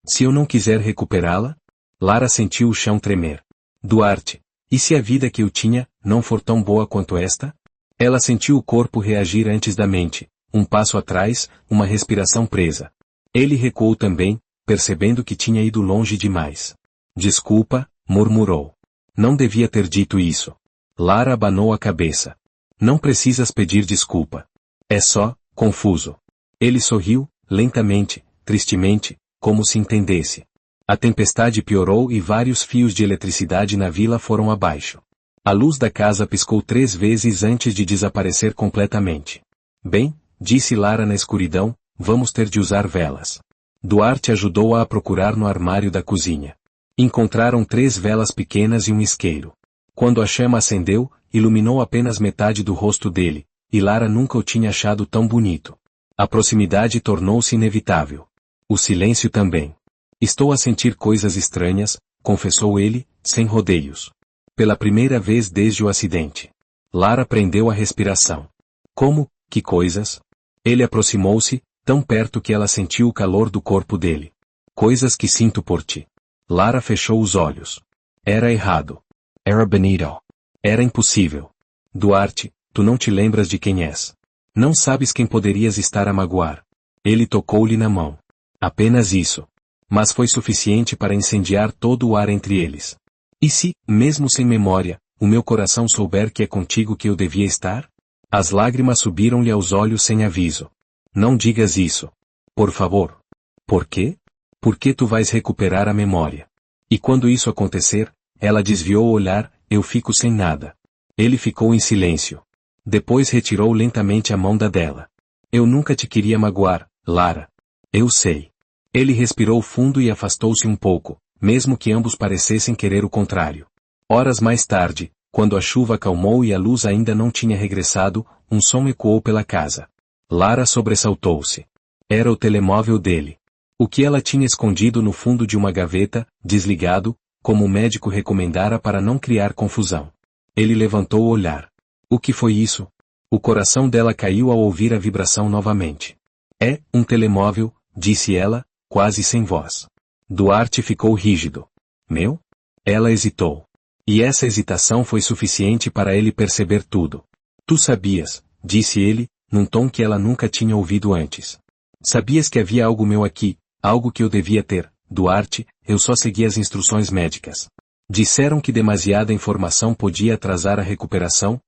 Se eu não quiser recuperá-la? Lara sentiu o chão tremer. Duarte, e se a vida que eu tinha, não for tão boa quanto esta? Ela sentiu o corpo reagir antes da mente, um passo atrás, uma respiração presa. Ele recuou também, percebendo que tinha ido longe demais. Desculpa, murmurou. Não devia ter dito isso. Lara abanou a cabeça. Não precisas pedir desculpa. É só, confuso. Ele sorriu, lentamente, tristemente, como se entendesse. A tempestade piorou e vários fios de eletricidade na vila foram abaixo. A luz da casa piscou 3 vezes antes de desaparecer completamente. Bem, disse Lara na escuridão, vamos ter de usar velas. Duarte ajudou-a a procurar no armário da cozinha. Encontraram 3 velas pequenas e um isqueiro. Quando a chama acendeu, iluminou apenas metade do rosto dele, e Lara nunca o tinha achado tão bonito. A proximidade tornou-se inevitável. O silêncio também. Estou a sentir coisas estranhas, confessou ele, sem rodeios. Pela primeira vez desde o acidente. Lara prendeu a respiração. Como, que coisas? Ele aproximou-se, tão perto que ela sentiu o calor do corpo dele. Coisas que sinto por ti. Lara fechou os olhos. Era errado. Era bonito. Era impossível. Duarte, tu não te lembras de quem és. Não sabes quem poderias estar a magoar. Ele tocou-lhe na mão. Apenas isso. Mas foi suficiente para incendiar todo o ar entre eles. E se, mesmo sem memória, o meu coração souber que é contigo que eu devia estar? As lágrimas subiram-lhe aos olhos sem aviso. Não digas isso. Por favor. Por quê? Porque tu vais recuperar a memória. E quando isso acontecer, ela desviou o olhar, eu fico sem nada. Ele ficou em silêncio. Depois retirou lentamente a mão da dela. Eu nunca te queria magoar, Lara. Eu sei. Ele respirou fundo e afastou-se um pouco, mesmo que ambos parecessem querer o contrário. Horas mais tarde, quando a chuva acalmou e a luz ainda não tinha regressado, um som ecoou pela casa. Lara sobressaltou-se. Era o telemóvel dele. O que ela tinha escondido no fundo de uma gaveta, desligado, como o médico recomendara para não criar confusão. Ele levantou o olhar. O que foi isso? O coração dela caiu ao ouvir a vibração novamente. É, um telemóvel, disse ela, quase sem voz. Duarte ficou rígido. Meu? Ela hesitou. E essa hesitação foi suficiente para ele perceber tudo. Tu sabias, disse ele, num tom que ela nunca tinha ouvido antes. Sabias que havia algo meu aqui, algo que eu devia ter, Duarte, eu só segui as instruções médicas. Disseram que demasiada informação podia atrasar a recuperação,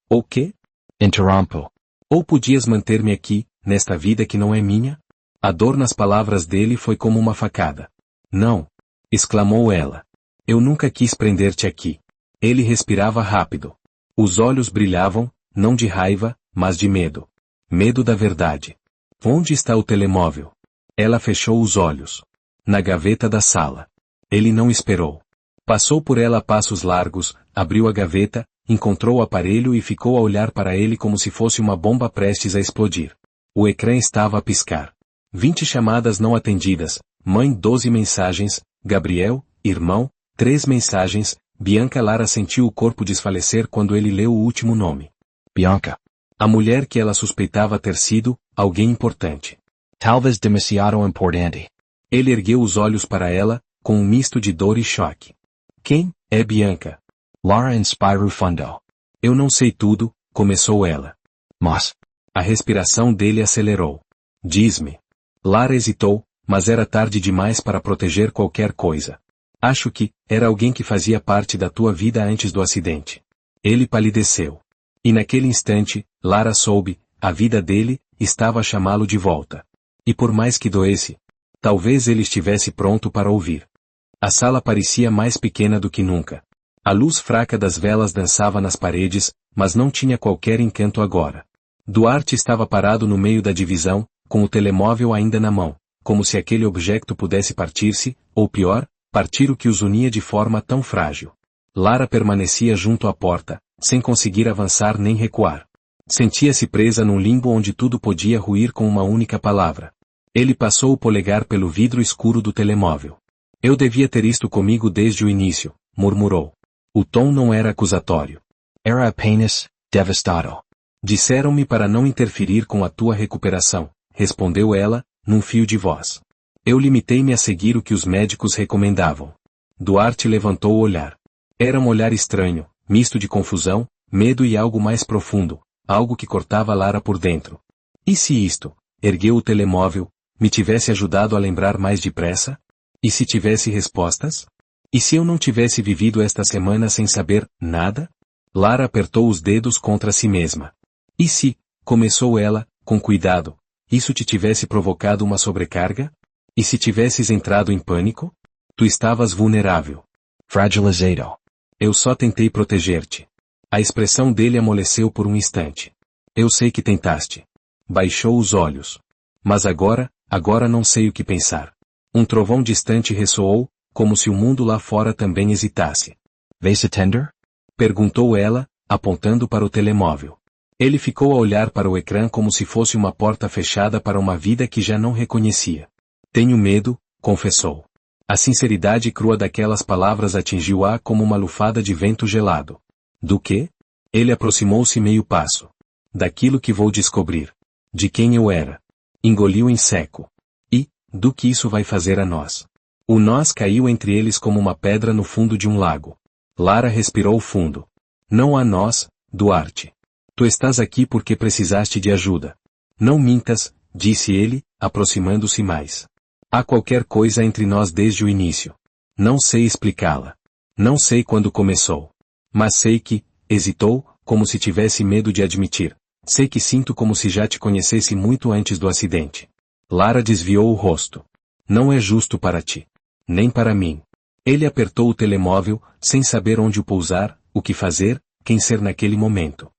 ou quê? Interrompo. Ou podias manter-me aqui, nesta vida que não é minha? A dor nas palavras dele foi como uma facada. Não! Exclamou ela. Eu nunca quis prender-te aqui. Ele respirava rápido. Os olhos brilhavam, não de raiva, mas de medo. Medo da verdade. Onde está o telemóvel? Ela fechou os olhos. Na gaveta da sala. Ele não esperou. Passou por ela a passos largos, abriu a gaveta, encontrou o aparelho e ficou a olhar para ele como se fosse uma bomba prestes a explodir. O ecrã estava a piscar. 20 chamadas não atendidas, mãe 12 mensagens, Gabriel, irmão, 3 mensagens, Bianca. Lara sentiu o corpo desfalecer quando ele leu o último nome. Bianca. A mulher que ela suspeitava ter sido alguém importante. Talvez demasiado importante. Ele ergueu os olhos para ela, com um misto de dor e choque. Quem é Bianca? Lara inspirou fundo. Eu não sei tudo, começou ela. Mas. A respiração dele acelerou. Diz-me. Lara hesitou, mas era tarde demais para proteger qualquer coisa. Acho que era alguém que fazia parte da tua vida antes do acidente. Ele palideceu. E naquele instante, Lara soube, a vida dele, estava a chamá-lo de volta. E por mais que doesse, talvez ele estivesse pronto para ouvir. A sala parecia mais pequena do que nunca. A luz fraca das velas dançava nas paredes, mas não tinha qualquer encanto agora. Duarte estava parado no meio da divisão, com o telemóvel ainda na mão, como se aquele objeto pudesse partir-se, ou pior, partir o que os unia de forma tão frágil. Lara permanecia junto à porta, sem conseguir avançar nem recuar. Sentia-se presa num limbo onde tudo podia ruir com uma única palavra. Ele passou o polegar pelo vidro escuro do telemóvel. Eu devia ter isto comigo desde o início, murmurou. O tom não era acusatório. Era apenas devastado. Disseram-me para não interferir com a tua recuperação, respondeu ela, num fio de voz. Eu limitei-me a seguir o que os médicos recomendavam. Duarte levantou o olhar. Era um olhar estranho, misto de confusão, medo e algo mais profundo, algo que cortava Lara por dentro. E se isto, ergueu o telemóvel, me tivesse ajudado a lembrar mais depressa? E se tivesse respostas? E se eu não tivesse vivido esta semana sem saber nada? Lara apertou os dedos contra si mesma. E se, começou ela, com cuidado, isso te tivesse provocado uma sobrecarga? E se tivesses entrado em pânico? Tu estavas vulnerável. Fragilizado. Eu só tentei proteger-te. A expressão dele amoleceu por um instante. Eu sei que tentaste. Baixou os olhos. Mas agora não sei o que pensar. Um trovão distante ressoou, como se o mundo lá fora também hesitasse. Vais atender? Perguntou ela, apontando para o telemóvel. Ele ficou a olhar para o ecrã como se fosse uma porta fechada para uma vida que já não reconhecia. Tenho medo, confessou. A sinceridade crua daquelas palavras atingiu-a como uma lufada de vento gelado. Do quê? Ele aproximou-se meio passo. Daquilo que vou descobrir. De quem eu era. Engoliu em seco. E, do que isso vai fazer a nós? O nós caiu entre eles como uma pedra no fundo de um lago. Lara respirou fundo. Não há nós, Duarte. Tu estás aqui porque precisaste de ajuda. Não mintas, disse ele, aproximando-se mais. Há qualquer coisa entre nós desde o início. Não sei explicá-la. Não sei quando começou. Mas sei que, hesitou, como se tivesse medo de admitir. Sei que sinto como se já te conhecesse muito antes do acidente. Lara desviou o rosto. Não é justo para ti. Nem para mim. Ele apertou o telemóvel, sem saber onde o pousar, o que fazer, quem ser naquele momento.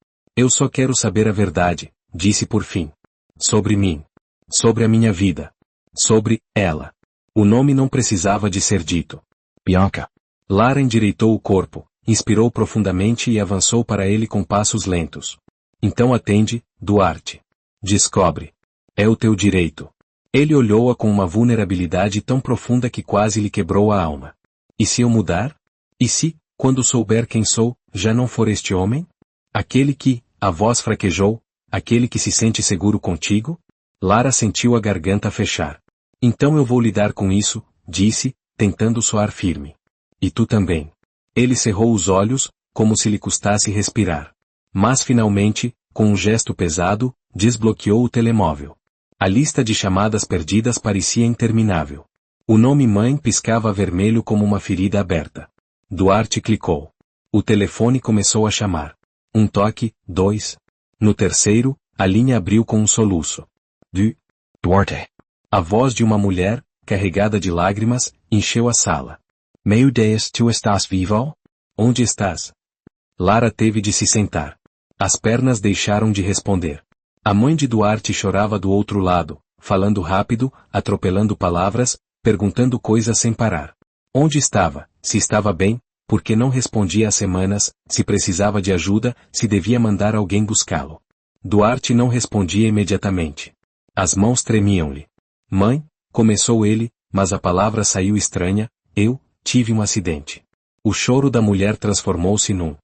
Eu só quero saber a verdade, disse por fim. Sobre mim. Sobre a minha vida. Sobre ela. O nome não precisava de ser dito. Bianca. Lara endireitou o corpo, inspirou profundamente e avançou para ele com passos lentos. Então atende, Duarte. Descobre. É o teu direito. Ele olhou-a com uma vulnerabilidade tão profunda que quase lhe quebrou a alma. E se eu mudar? E se, quando souber quem sou, já não for este homem? Aquele que, a voz fraquejou, aquele que se sente seguro contigo? Lara sentiu a garganta fechar. Então eu vou lidar com isso, disse, tentando soar firme. E tu também. Ele cerrou os olhos, como se lhe custasse respirar. Mas finalmente, com um gesto pesado, desbloqueou o telemóvel. A lista de chamadas perdidas parecia interminável. O nome mãe piscava vermelho como uma ferida aberta. Duarte clicou. O telefone começou a chamar. Um toque, 2. No terceiro, a linha abriu com um soluço. Duarte. A voz de uma mulher, carregada de lágrimas, encheu a sala. Meu Deus, tu estás vivo? Onde estás? Lara teve de se sentar. As pernas deixaram de responder. A mãe de Duarte chorava do outro lado, falando rápido, atropelando palavras, perguntando coisas sem parar. Onde estava, se estava bem, por que não respondia há semanas, se precisava de ajuda, se devia mandar alguém buscá-lo. Duarte não respondia imediatamente. As mãos tremiam-lhe. Mãe, começou ele, mas a palavra saiu estranha, eu tive um acidente. O choro da mulher transformou-se num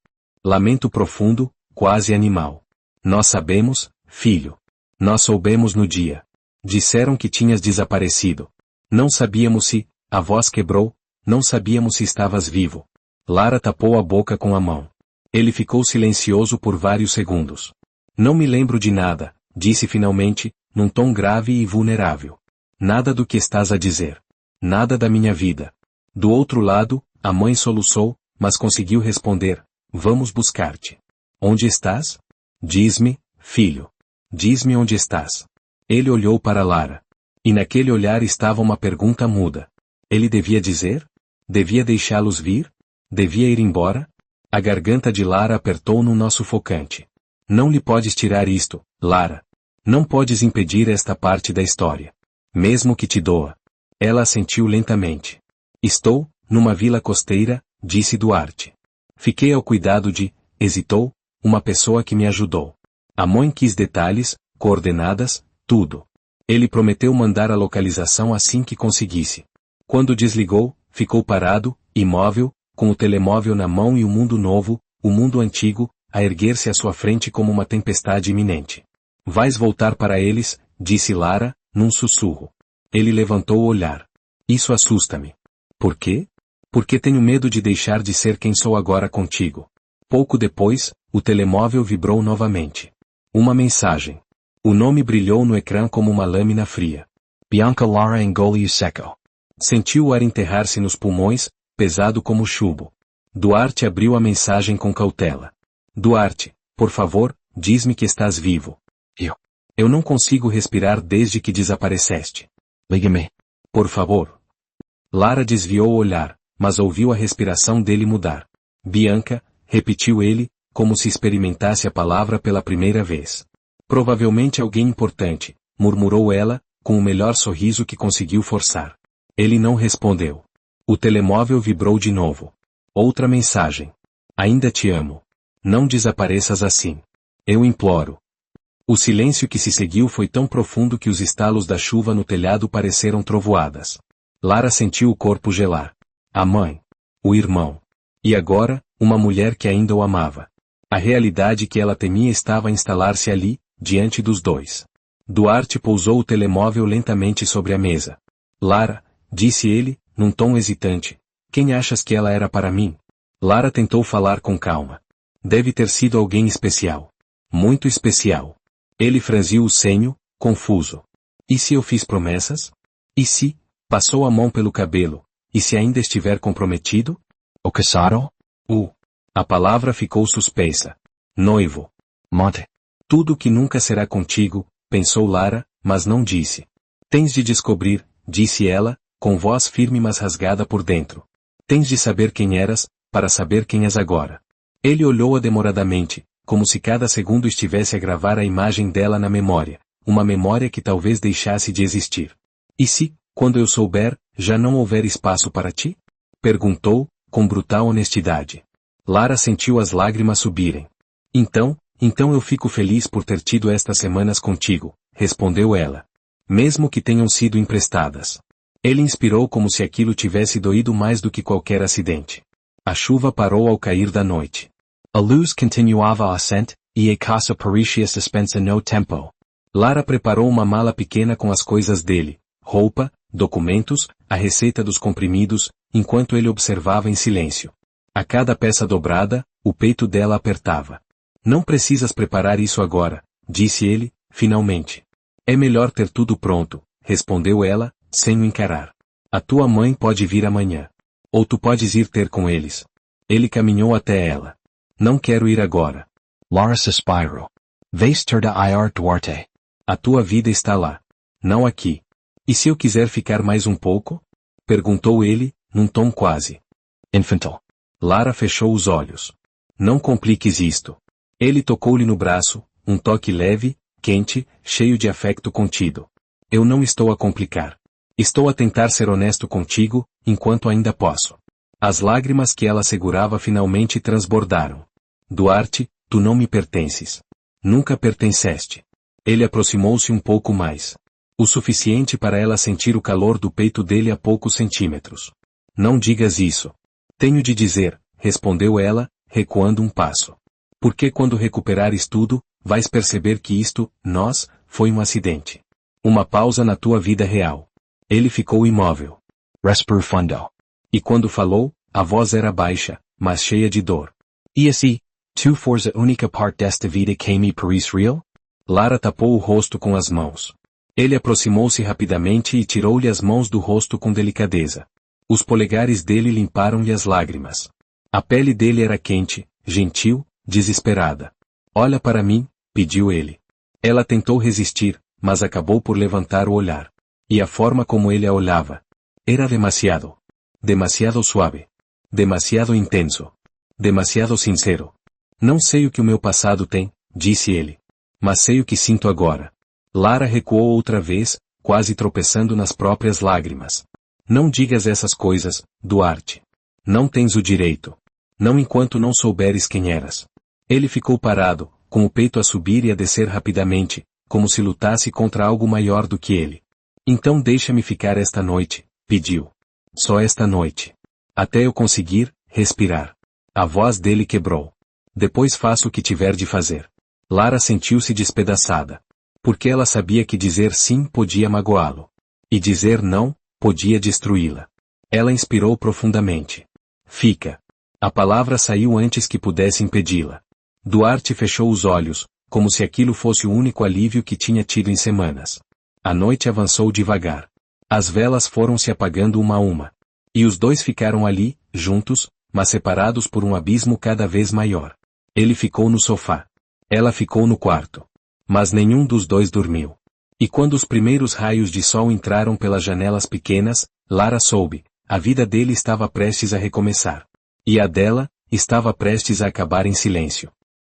lamento profundo, quase animal. Nós sabemos, filho. Nós soubemos no dia. Disseram que tinhas desaparecido. Não sabíamos se, a voz quebrou, não sabíamos se estavas vivo. Lara tapou a boca com a mão. Ele ficou silencioso por vários segundos. Não me lembro de nada, disse finalmente, num tom grave e vulnerável. Nada do que estás a dizer. Nada da minha vida. Do outro lado, a mãe soluçou, mas conseguiu responder, vamos buscar-te. Onde estás? Diz-me, filho. Diz-me onde estás. Ele olhou para Lara. E naquele olhar estava uma pergunta muda. Ele devia dizer? Devia deixá-los vir? Devia ir embora? A garganta de Lara apertou no nosso sufocante. Não lhe podes tirar isto, Lara. Não podes impedir esta parte da história. Mesmo que te doa. Ela assentiu lentamente. Estou, numa vila costeira, disse Duarte. Fiquei ao cuidado de, hesitou, uma pessoa que me ajudou. A mãe quis detalhes, coordenadas, tudo. Ele prometeu mandar a localização assim que conseguisse. Quando desligou, ficou parado, imóvel, com o telemóvel na mão e o mundo novo, o mundo antigo, a erguer-se à sua frente como uma tempestade iminente. Vais voltar para eles, disse Lara, num sussurro. Ele levantou o olhar. Isso assusta-me. Por quê? Porque tenho medo de deixar de ser quem sou agora contigo. Pouco depois, o telemóvel vibrou novamente. Uma mensagem. O nome brilhou no ecrã como uma lâmina fria. Bianca Lara engoliu seco. Sentiu o ar enterrar-se nos pulmões, pesado como chumbo. Duarte abriu a mensagem com cautela. Duarte, por favor, diz-me que estás vivo. Eu não consigo respirar desde que desapareceste. Liga-me. Por favor. Lara desviou o olhar, mas ouviu a respiração dele mudar. Bianca, repetiu ele, como se experimentasse a palavra pela primeira vez. Provavelmente alguém importante, murmurou ela, com o melhor sorriso que conseguiu forçar. Ele não respondeu. O telemóvel vibrou de novo. Outra mensagem. Ainda te amo. Não desapareças assim. Eu imploro. O silêncio que se seguiu foi tão profundo que os estalos da chuva no telhado pareceram trovoadas. Lara sentiu o corpo gelar. A mãe. O irmão. E agora, uma mulher que ainda o amava. A realidade que ela temia estava a instalar-se ali, diante dos dois. Duarte pousou o telemóvel lentamente sobre a mesa. Lara, disse ele, num tom hesitante, quem achas que ela era para mim? Lara tentou falar com calma. Deve ter sido alguém especial. Muito especial. Ele franziu o senho, confuso. E se eu fiz promessas? E se? Passou a mão pelo cabelo. E se ainda estiver comprometido? O casado? A palavra ficou suspensa. Noivo. Monte. Tudo que nunca será contigo, pensou Lara, mas não disse. Tens de descobrir, disse ela, com voz firme mas rasgada por dentro. Tens de saber quem eras, para saber quem és agora. Ele olhou-a demoradamente, como se cada segundo estivesse a gravar a imagem dela na memória, uma memória que talvez deixasse de existir. E se, quando eu souber, já não houver espaço para ti? Perguntou, com brutal honestidade. Lara sentiu as lágrimas subirem. Então eu fico feliz por ter tido estas semanas contigo, respondeu ela. Mesmo que tenham sido emprestadas. Ele inspirou como se aquilo tivesse doído mais do que qualquer acidente. A chuva parou ao cair da noite. A luz continuava a ascent, e a casa parecia suspensa no tempo. Lara preparou uma mala pequena com as coisas dele, roupa, documentos, a receita dos comprimidos, enquanto ele observava em silêncio. A cada peça dobrada, o peito dela apertava. Não precisas preparar isso agora, disse ele, finalmente. É melhor ter tudo pronto, respondeu ela, sem o encarar. A tua mãe pode vir amanhã. Ou tu podes ir ter com eles. Ele caminhou até ela. Não quero ir agora. Lara suspirou. Vais ter de ir Duarte. A tua vida está lá. Não aqui. E se eu quiser ficar mais um pouco? Perguntou ele, num tom quase infantil. Lara fechou os olhos. Não compliques isto. Ele tocou-lhe no braço, um toque leve, quente, cheio de afeto contido. Eu não estou a complicar. Estou a tentar ser honesto contigo, enquanto ainda posso. As lágrimas que ela segurava finalmente transbordaram. Duarte, tu não me pertences. Nunca pertenceste. Ele aproximou-se um pouco mais. O suficiente para ela sentir o calor do peito dele a poucos centímetros. Não digas isso. Tenho de dizer, respondeu ela, recuando um passo. Porque quando recuperares tudo, vais perceber que isto, foi um acidente. Uma pausa na tua vida real. Ele ficou imóvel. Respiro fundo. E quando falou, a voz era baixa, mas cheia de dor. E assim, tu fores a única parte desta vida que me parece real? Lara tapou o rosto com as mãos. Ele aproximou-se rapidamente e tirou-lhe as mãos do rosto com delicadeza. Os polegares dele limparam-lhe as lágrimas. A pele dele era quente, gentil, desesperada. Olha para mim, pediu ele. Ela tentou resistir, mas acabou por levantar o olhar. E a forma como ele a olhava. Era demasiado. Demasiado suave. Demasiado intenso. Demasiado sincero. Não sei o que o meu passado tem, disse ele. Mas sei o que sinto agora. Lara recuou outra vez, quase tropeçando nas próprias lágrimas. Não digas essas coisas, Duarte. Não tens o direito. Não enquanto não souberes quem eras. Ele ficou parado, com o peito a subir e a descer rapidamente, como se lutasse contra algo maior do que ele. Então deixa-me ficar esta noite, pediu. Só esta noite. Até eu conseguir, respirar. A voz dele quebrou. Depois faço o que tiver de fazer. Lara sentiu-se despedaçada. Porque ela sabia que dizer sim podia magoá-lo. E dizer não, podia destruí-la. Ela inspirou profundamente. Fica. A palavra saiu antes que pudesse impedi-la. Duarte fechou os olhos, como se aquilo fosse o único alívio que tinha tido em semanas. A noite avançou devagar. As velas foram se apagando uma a uma. E os dois ficaram ali, juntos, mas separados por um abismo cada vez maior. Ele ficou no sofá. Ela ficou no quarto. Mas nenhum dos dois dormiu. E quando os primeiros raios de sol entraram pelas janelas pequenas, Lara soube, a vida dele estava prestes a recomeçar. E a dela, estava prestes a acabar em silêncio.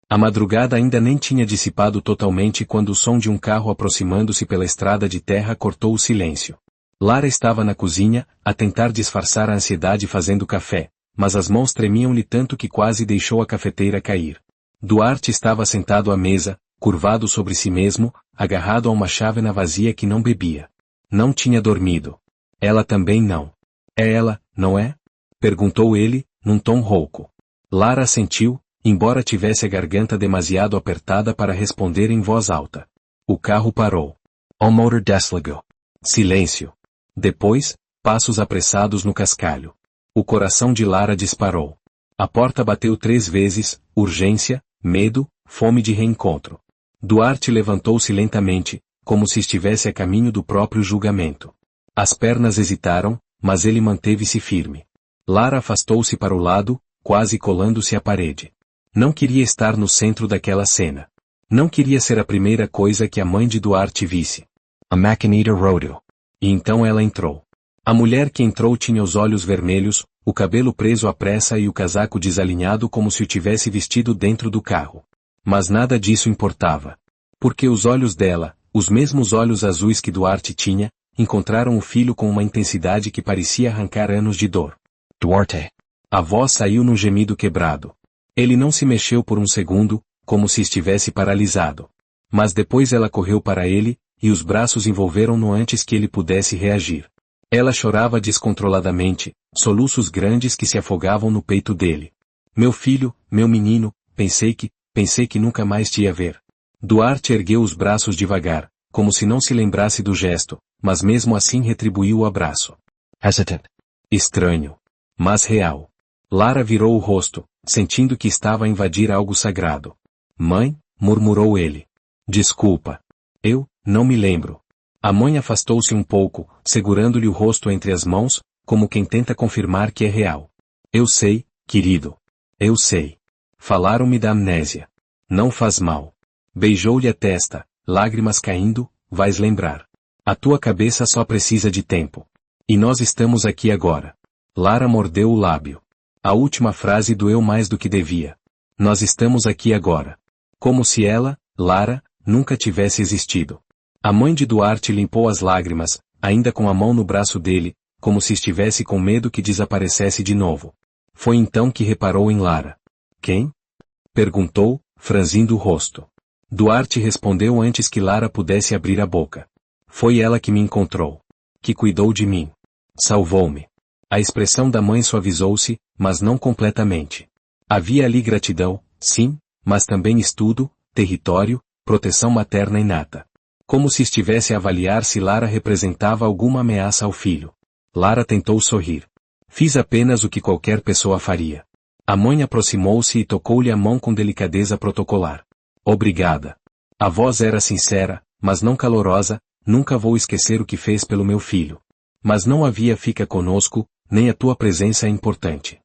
A madrugada ainda nem tinha dissipado totalmente quando o som de um carro aproximando-se pela estrada de terra cortou o silêncio. Lara estava na cozinha, a tentar disfarçar a ansiedade fazendo café, mas as mãos tremiam-lhe tanto que quase deixou a cafeteira cair. Duarte estava sentado à mesa, curvado sobre si mesmo, agarrado a uma chávena vazia que não bebia. Não tinha dormido. Ela também não. É ela, não é? Perguntou ele, num tom rouco. Lara assentiu, embora tivesse a garganta demasiado apertada para responder em voz alta. O carro parou. O motor desligou. Silêncio. Depois, passos apressados no cascalho. O coração de Lara disparou. A porta bateu 3 vezes, urgência, medo, fome de reencontro. Duarte levantou-se lentamente, como se estivesse a caminho do próprio julgamento. As pernas hesitaram, mas ele manteve-se firme. Lara afastou-se para o lado, quase colando-se à parede. Não queria estar no centro daquela cena. Não queria ser a primeira coisa que a mãe de Duarte visse. A maquinita rodou. E então ela entrou. A mulher que entrou tinha os olhos vermelhos, o cabelo preso à pressa e o casaco desalinhado como se o tivesse vestido dentro do carro. Mas nada disso importava. Porque os olhos dela, os mesmos olhos azuis que Duarte tinha, encontraram o filho com uma intensidade que parecia arrancar anos de dor. Duarte. A voz saiu num gemido quebrado. Ele não se mexeu por um segundo, como se estivesse paralisado. Mas depois ela correu para ele, e os braços envolveram-no antes que ele pudesse reagir. Ela chorava descontroladamente, soluços grandes que se afogavam no peito dele. Meu filho, meu menino, pensei que nunca mais te ia ver. Duarte ergueu os braços devagar, como se não se lembrasse do gesto, mas mesmo assim retribuiu o abraço. Hesitant. Estranho. Mas real. Lara virou o rosto, sentindo que estava a invadir algo sagrado. Mãe, murmurou ele. Desculpa. Eu, não me lembro. A mãe afastou-se um pouco, segurando-lhe o rosto entre as mãos, como quem tenta confirmar que é real. Eu sei, querido. Eu sei. Falaram-me da amnésia. Não faz mal. Beijou-lhe a testa, lágrimas caindo, vais lembrar. A tua cabeça só precisa de tempo. E nós estamos aqui agora. Lara mordeu o lábio. A última frase doeu mais do que devia. Nós estamos aqui agora. Como se ela, Lara, nunca tivesse existido. A mãe de Duarte limpou as lágrimas, ainda com a mão no braço dele, como se estivesse com medo que desaparecesse de novo. Foi então que reparou em Lara. Quem? Perguntou, franzindo o rosto. Duarte respondeu antes que Lara pudesse abrir a boca. Foi ela que me encontrou. Que cuidou de mim. Salvou-me. A expressão da mãe suavizou-se, mas não completamente. Havia ali gratidão, sim, mas também estudo, território, proteção materna inata. Como se estivesse a avaliar se Lara representava alguma ameaça ao filho. Lara tentou sorrir. Fiz apenas o que qualquer pessoa faria. A mãe aproximou-se e tocou-lhe a mão com delicadeza protocolar. Obrigada. A voz era sincera, mas não calorosa, nunca vou esquecer o que fez pelo meu filho. Mas não havia fica conosco, nem a tua presença é importante.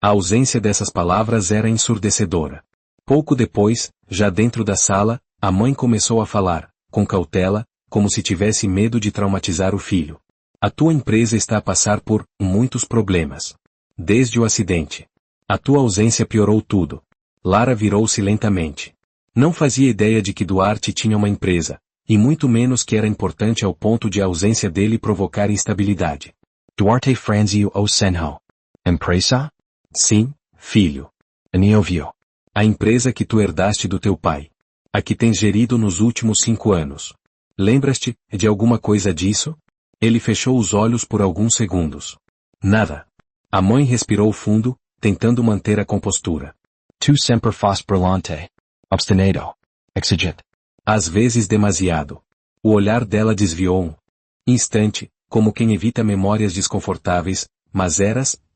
A ausência dessas palavras era ensurdecedora. Pouco depois, já dentro da sala, a mãe começou a falar, com cautela, como se tivesse medo de traumatizar o filho. A tua empresa está a passar por muitos problemas. Desde o acidente. A tua ausência piorou tudo. Lara virou-se lentamente. Não fazia ideia de que Duarte tinha uma empresa, e muito menos que era importante ao ponto de a ausência dele provocar instabilidade. Duarte Franzio o Senho. Empresa? Sim, filho. Aniovio. A empresa que tu herdaste do teu pai. A que tens gerido nos últimos 5 anos. Lembras-te de alguma coisa disso? Ele fechou os olhos por alguns segundos. Nada. A mãe respirou fundo, tentando manter a compostura. Tu semper fas brillante. Obstinado. Exigit. Às vezes demasiado. O olhar dela desviou um instante, como quem evita memórias desconfortáveis, mas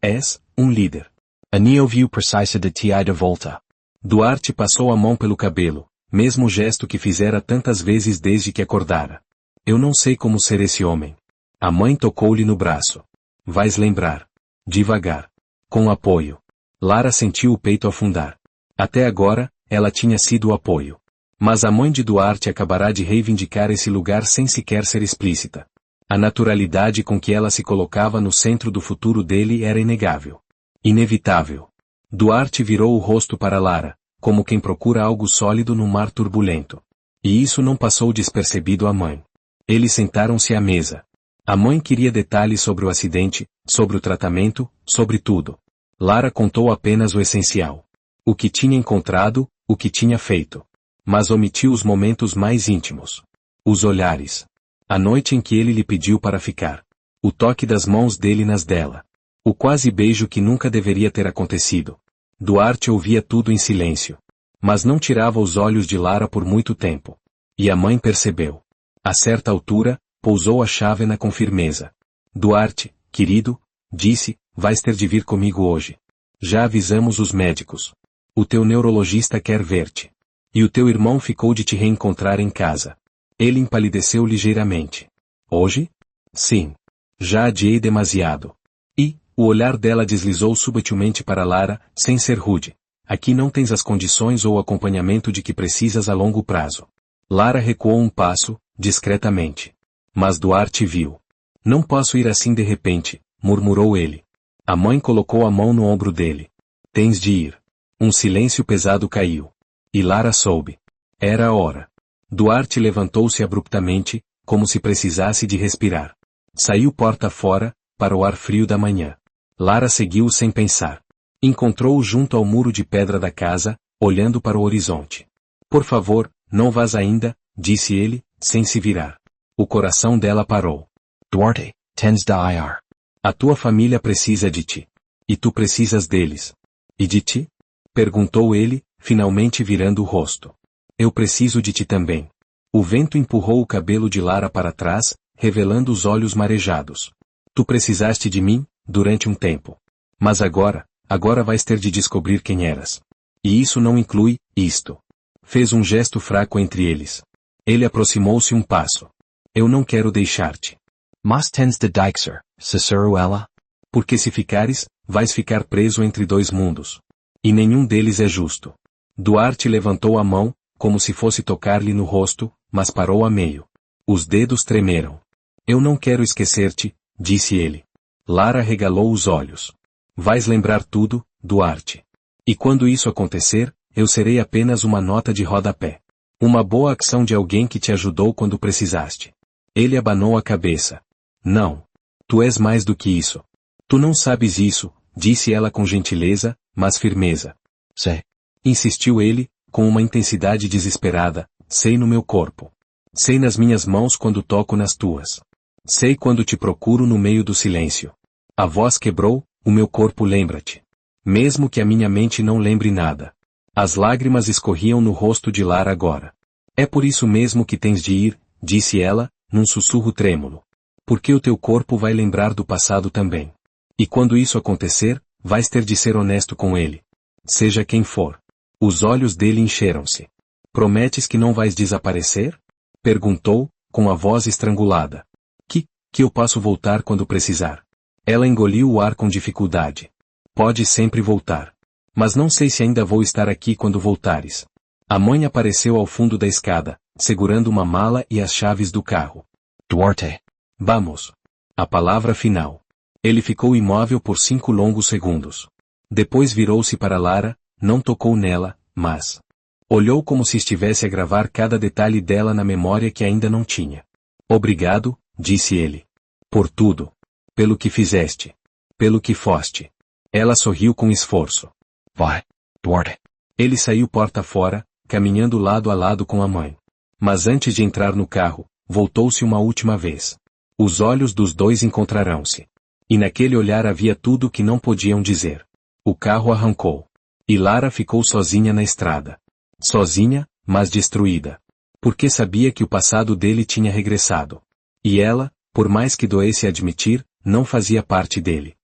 és, um líder. Aniovio precisa de ti de volta. Duarte passou a mão pelo cabelo, mesmo gesto que fizera tantas vezes desde que acordara. Eu não sei como ser esse homem. A mãe tocou-lhe no braço. Vais lembrar. Devagar. Com apoio. Lara sentiu o peito afundar. Até agora, ela tinha sido o apoio. Mas a mãe de Duarte acabará de reivindicar esse lugar sem sequer ser explícita. A naturalidade com que ela se colocava no centro do futuro dele era inegável. Inevitável. Duarte virou o rosto para Lara, como quem procura algo sólido num mar turbulento. E isso não passou despercebido à mãe. Eles sentaram-se à mesa. A mãe queria detalhes sobre o acidente, sobre o tratamento, sobre tudo. Lara contou apenas o essencial. O que tinha encontrado, o que tinha feito. Mas omitiu os momentos mais íntimos. Os olhares. A noite em que ele lhe pediu para ficar. O toque das mãos dele nas dela. O quase beijo que nunca deveria ter acontecido. Duarte ouvia tudo em silêncio. Mas não tirava os olhos de Lara por muito tempo. E a mãe percebeu. A certa altura, pousou a chávena com firmeza. Duarte, querido, disse, vais ter de vir comigo hoje. Já avisamos os médicos. O teu neurologista quer ver-te. E o teu irmão ficou de te reencontrar em casa. Ele empalideceu ligeiramente. Hoje? Sim. Já adiei demasiado. E, o olhar dela deslizou sutilmente para Lara, sem ser rude. Aqui não tens as condições ou o acompanhamento de que precisas a longo prazo. Lara recuou um passo, discretamente. Mas Duarte viu. Não posso ir assim de repente, murmurou ele. A mãe colocou a mão no ombro dele. Tens de ir. Um silêncio pesado caiu. E Lara soube. Era a hora. Duarte levantou-se abruptamente, como se precisasse de respirar. Saiu porta fora, para o ar frio da manhã. Lara seguiu sem pensar. Encontrou-o junto ao muro de pedra da casa, olhando para o horizonte. Por favor, não vás ainda, disse ele, sem se virar. O coração dela parou. Duarte, tens de ir. A tua família precisa de ti. E tu precisas deles. E de ti? Perguntou ele, finalmente virando o rosto. Eu preciso de ti também. O vento empurrou o cabelo de Lara para trás, revelando os olhos marejados. Tu precisaste de mim, durante um tempo. Mas agora vais ter de descobrir quem eras. E isso não inclui, isto. Fez um gesto fraco entre eles. Ele aproximou-se um passo. Eu não quero deixar-te. Mas tens de deixar, Cicero ela? Porque se ficares, vais ficar preso entre dois mundos. E nenhum deles é justo. Duarte levantou a mão, como se fosse tocar-lhe no rosto, mas parou a meio. Os dedos tremeram. Eu não quero esquecer-te, disse ele. Lara regalou os olhos. Vais lembrar tudo, Duarte. E quando isso acontecer, eu serei apenas uma nota de rodapé. Uma boa ação de alguém que te ajudou quando precisaste. Ele abanou a cabeça. Não. Tu és mais do que isso. Tu não sabes isso, disse ela com gentileza, mas firmeza. Sei. Insistiu ele, com uma intensidade desesperada, sei no meu corpo. Sei nas minhas mãos quando toco nas tuas. Sei quando te procuro no meio do silêncio. A voz quebrou, o meu corpo lembra-te. Mesmo que a minha mente não lembre nada. As lágrimas escorriam no rosto de Lara agora. É por isso mesmo que tens de ir, disse ela, num sussurro trêmulo. Porque o teu corpo vai lembrar do passado também. E quando isso acontecer, vais ter de ser honesto com ele. Seja quem for. Os olhos dele encheram-se. Prometes que não vais desaparecer? Perguntou, com a voz estrangulada. Que eu posso voltar quando precisar. Ela engoliu o ar com dificuldade. Pode sempre voltar. Mas não sei se ainda vou estar aqui quando voltares. A mãe apareceu ao fundo da escada, segurando uma mala e as chaves do carro. Duarte. Vamos. A palavra final. Ele ficou imóvel por 5 longos segundos. Depois virou-se para Lara, não tocou nela, mas olhou como se estivesse a gravar cada detalhe dela na memória que ainda não tinha. Obrigado, disse ele. Por tudo. Pelo que fizeste. Pelo que foste. Ela sorriu com esforço. Vai, Duarte. Ele saiu porta fora, caminhando lado a lado com a mãe. Mas antes de entrar no carro, voltou-se uma última vez. Os olhos dos dois encontrarão-se. E naquele olhar havia tudo o que não podiam dizer. O carro arrancou. E Lara ficou sozinha na estrada. Sozinha, mas destruída. Porque sabia que o passado dele tinha regressado. E ela, por mais que doesse admitir, não fazia parte dele.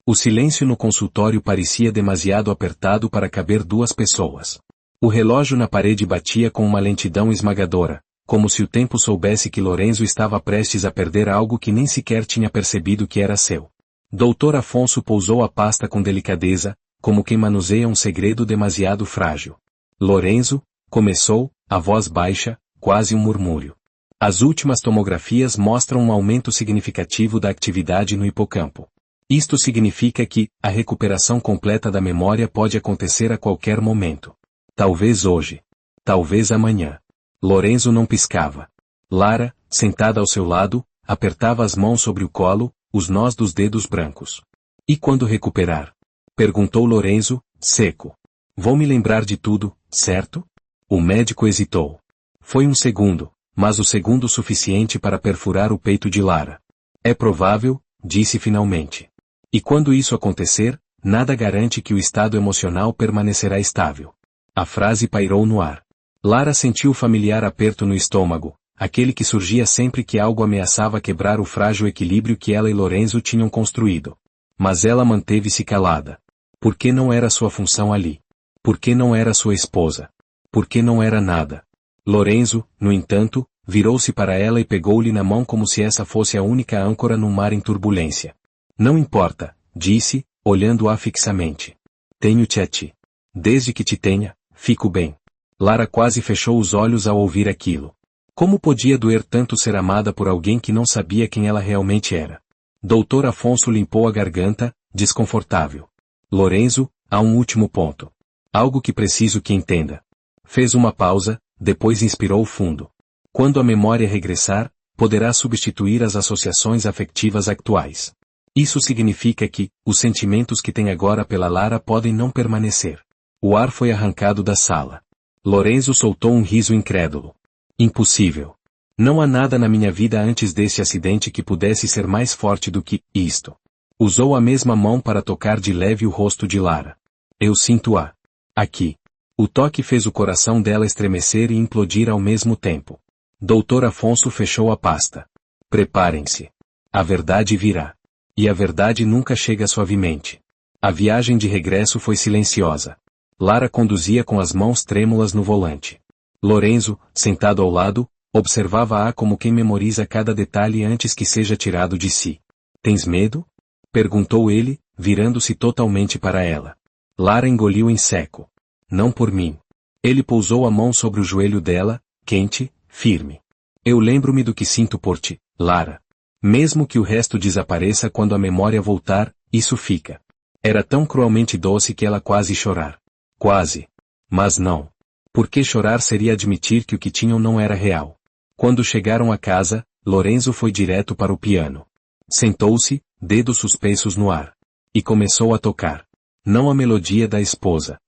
O silêncio no consultório parecia demasiado apertado para caber 2 pessoas. O relógio na parede batia com uma lentidão esmagadora, como se o tempo soubesse que Lorenzo estava prestes a perder algo que nem sequer tinha percebido que era seu. Dr. Afonso pousou a pasta com delicadeza, como quem manuseia um segredo demasiado frágil. Lorenzo, começou, a voz baixa, quase um murmúrio. As últimas tomografias mostram um aumento significativo da atividade no hipocampo. Isto significa que a recuperação completa da memória pode acontecer a qualquer momento. Talvez hoje. Talvez amanhã. Lorenzo não piscava. Lara, sentada ao seu lado, apertava as mãos sobre o colo, os nós dos dedos brancos. E quando recuperar? Perguntou Lorenzo, seco. Vou me lembrar de tudo, certo? O médico hesitou. Foi um segundo, mas o segundo suficiente para perfurar o peito de Lara. É provável, disse finalmente. E quando isso acontecer, nada garante que o estado emocional permanecerá estável. A frase pairou no ar. Lara sentiu o familiar aperto no estômago, aquele que surgia sempre que algo ameaçava quebrar o frágil equilíbrio que ela e Lorenzo tinham construído. Mas ela manteve-se calada. Por que não era sua função ali? Por que não era sua esposa? Por que não era nada? Lorenzo, no entanto, virou-se para ela e pegou-lhe na mão como se essa fosse a única âncora num mar em turbulência. Não importa, disse, olhando-a fixamente. Tenho-te a ti. Desde que te tenha, fico bem. Lara quase fechou os olhos ao ouvir aquilo. Como podia doer tanto ser amada por alguém que não sabia quem ela realmente era? Dr. Afonso limpou a garganta, desconfortável. Lorenzo, há um último ponto. Algo que preciso que entenda. Fez uma pausa, depois inspirou fundo. Quando a memória regressar, poderá substituir as associações afetivas atuais. Isso significa que, os sentimentos que tem agora pela Lara podem não permanecer. O ar foi arrancado da sala. Lorenzo soltou um riso incrédulo. Impossível. Não há nada na minha vida antes desse acidente que pudesse ser mais forte do que isto. Usou a mesma mão para tocar de leve o rosto de Lara. Eu sinto-a. Aqui. O toque fez o coração dela estremecer e implodir ao mesmo tempo. Dr. Afonso fechou a pasta. Preparem-se. A verdade virá. E a verdade nunca chega suavemente. A viagem de regresso foi silenciosa. Lara conduzia com as mãos trêmulas no volante. Lorenzo, sentado ao lado, observava-a como quem memoriza cada detalhe antes que seja tirado de si. Tens medo? Perguntou ele, virando-se totalmente para ela. Lara engoliu em seco. Não por mim. Ele pousou a mão sobre o joelho dela, quente, firme. Eu lembro-me do que sinto por ti, Lara. Mesmo que o resto desapareça quando a memória voltar, isso fica. Era tão cruelmente doce que ela quase chorar. Quase. Mas não. Porque chorar seria admitir que o que tinham não era real. Quando chegaram a casa, Lorenzo foi direto para o piano. Sentou-se, dedos suspensos no ar. E começou a tocar. Não a melodia da esposa.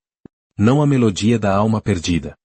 Não a melodia da alma perdida.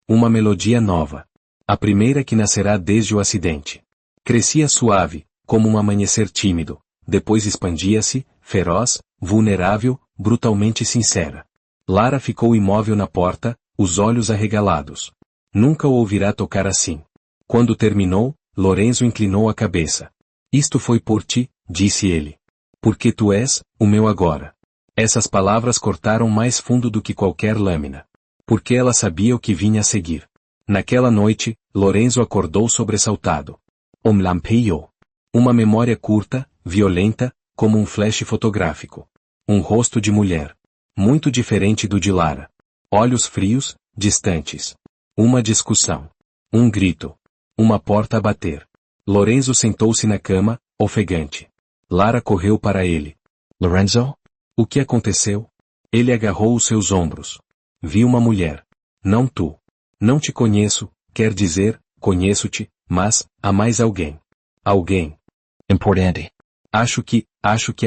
Uma melodia nova. A primeira que nascerá desde o acidente. Crescia suave, como um amanhecer tímido, depois expandia-se, feroz, vulnerável, brutalmente sincera. Lara ficou imóvel na porta, os olhos arregalados. Nunca o ouvirá tocar assim. Quando terminou, Lorenzo inclinou a cabeça. Isto foi por ti, disse ele. Porque tu és, o meu agora. Essas palavras cortaram mais fundo do que qualquer lâmina. Porque ela sabia o que vinha a seguir. Naquela noite, Lorenzo acordou sobressaltado. Lampeou. Uma memória curta, violenta, como um flash fotográfico. Um rosto de mulher. Muito diferente do de Lara. Olhos frios, distantes. Uma discussão. Um grito. Uma porta a bater. Lorenzo sentou-se na cama, ofegante. Lara correu para ele. Lorenzo? O que aconteceu? Ele agarrou os seus ombros. Vi uma mulher. Não tu. Não te conheço, quer dizer, conheço-te, mas, há mais alguém. Alguém. Importante. Acho que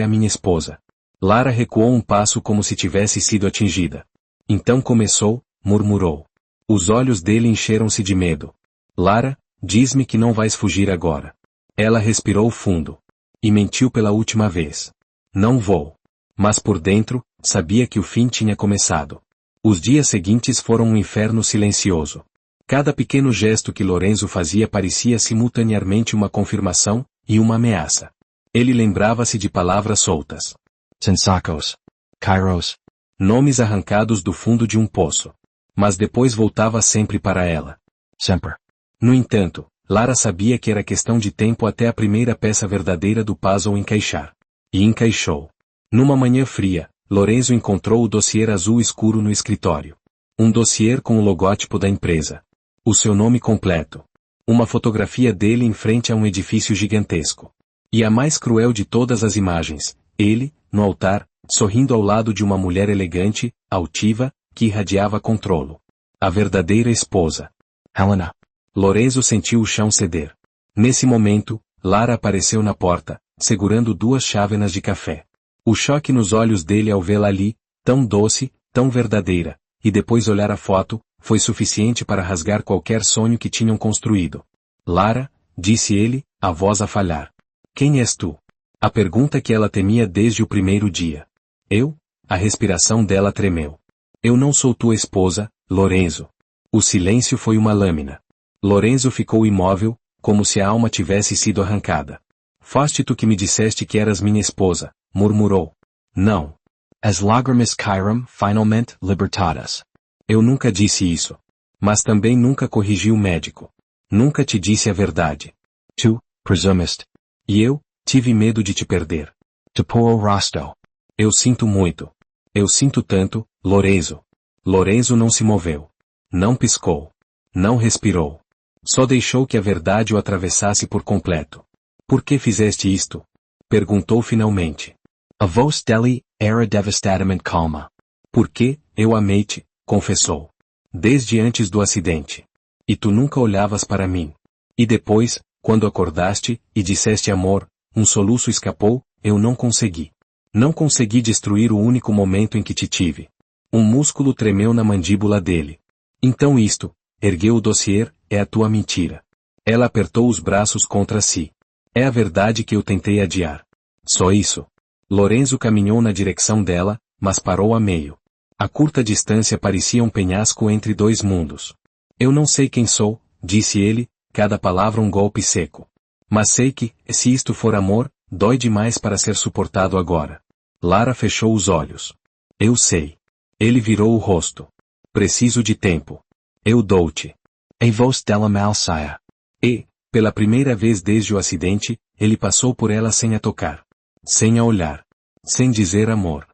é a minha esposa. Lara recuou um passo como se tivesse sido atingida. Então começou, murmurou. Os olhos dele encheram-se de medo. Lara, diz-me que não vais fugir agora. Ela respirou fundo. E mentiu pela última vez. Não vou. Mas por dentro, sabia que o fim tinha começado. Os dias seguintes foram um inferno silencioso. Cada pequeno gesto que Lorenzo fazia parecia simultaneamente uma confirmação e uma ameaça. Ele lembrava-se de palavras soltas. Sensacos. Kairos. Nomes arrancados do fundo de um poço. Mas depois voltava sempre para ela. Sempre. No entanto, Lara sabia que era questão de tempo até a primeira peça verdadeira do puzzle encaixar. E encaixou. Numa manhã fria, Lorenzo encontrou o dossiê azul escuro no escritório. Um dossiê com o logótipo da empresa. O seu nome completo. Uma fotografia dele em frente a um edifício gigantesco. E a mais cruel de todas as imagens, ele, no altar, sorrindo ao lado de uma mulher elegante, altiva, que irradiava controlo. A verdadeira esposa. Helena. Lorenzo sentiu o chão ceder. Nesse momento, Lara apareceu na porta, segurando 2 chávenas de café. O choque nos olhos dele ao vê-la ali, tão doce, tão verdadeira, e depois olhar a foto, foi suficiente para rasgar qualquer sonho que tinham construído. Lara, disse ele, a voz a falhar. Quem és tu? A pergunta que ela temia desde o primeiro dia. Eu? A respiração dela tremeu. Eu não sou tua esposa, Lorenzo. O silêncio foi uma lâmina. Lorenzo ficou imóvel, como se a alma tivesse sido arrancada. Foste tu que me disseste que eras minha esposa, murmurou. Não. As lágrimas caíram finalmente libertadas. Eu nunca disse isso. Mas também nunca corrigi o médico. Nunca te disse a verdade. Tu, presumest. E eu, tive medo de te perder. Tu poor Rosto. Eu sinto muito. Eu sinto tanto, Lorenzo. Lorenzo não se moveu. Não piscou. Não respirou. Só deixou que a verdade o atravessasse por completo. Por que fizeste isto? Perguntou finalmente. A voz dele era devastadamente calma. Porque, eu amei-te, confessou. Desde antes do acidente. E tu nunca olhavas para mim. E depois, quando acordaste, e disseste amor, um soluço escapou, eu não consegui. Não consegui destruir o único momento em que te tive. Um músculo tremeu na mandíbula dele. Então isto, ergueu o dossiê, é a tua mentira. Ela apertou os braços contra si. É a verdade que eu tentei adiar. Só isso. Lorenzo caminhou na direção dela, mas parou a meio. A curta distância parecia um penhasco entre dois mundos. Eu não sei quem sou, disse ele, cada palavra um golpe seco. Mas sei que, se isto for amor, dói demais para ser suportado agora. Lara fechou os olhos. Eu sei. Ele virou o rosto. Preciso de tempo. Eu dou-te. A voz dela mal saia. E, pela primeira vez desde o acidente, ele passou por ela sem a tocar. Sem a olhar. Sem dizer amor.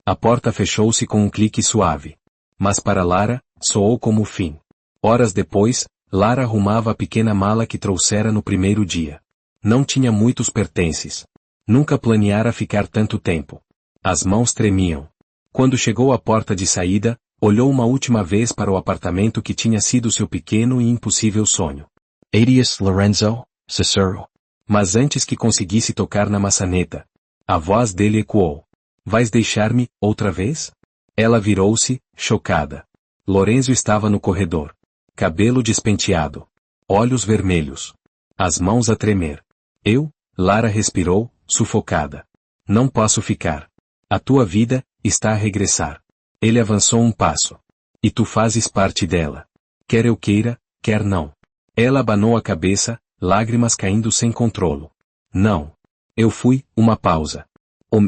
A porta fechou-se com um clique suave. Mas para Lara, soou como o fim. Horas depois, Lara arrumava a pequena mala que trouxera no primeiro dia. Não tinha muitos pertences. Nunca planeara ficar tanto tempo. As mãos tremiam. Quando chegou à porta de saída, olhou uma última vez para o apartamento que tinha sido seu pequeno e impossível sonho. Adiós, Lorenzo, sussurro. Mas antes que conseguisse tocar na maçaneta, a voz dele ecoou. Vais deixar-me, outra vez? Ela virou-se, chocada. Lorenzo estava no corredor. Cabelo despenteado. Olhos vermelhos. As mãos a tremer. Lara respirou, sufocada. Não posso ficar. A tua vida, está a regressar. Ele avançou um passo. E tu fazes parte dela. Quer eu queira, quer não. Ela abanou a cabeça, lágrimas caindo sem controlo. Não. Eu fui, uma pausa.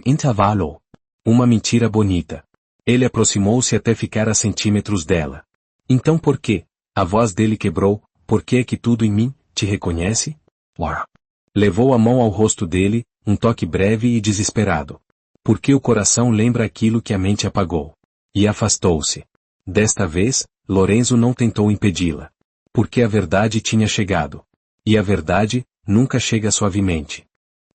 Intervalo. Uma mentira bonita. Ele aproximou-se até ficar a centímetros dela. Então por quê? A voz dele quebrou, por que é que tudo em mim, te reconhece? Lara. Levou a mão ao rosto dele, um toque breve e desesperado. Porque o coração lembra aquilo que a mente apagou. E afastou-se. Desta vez, Lorenzo não tentou impedi-la. Porque a verdade tinha chegado. E a verdade, nunca chega suavemente.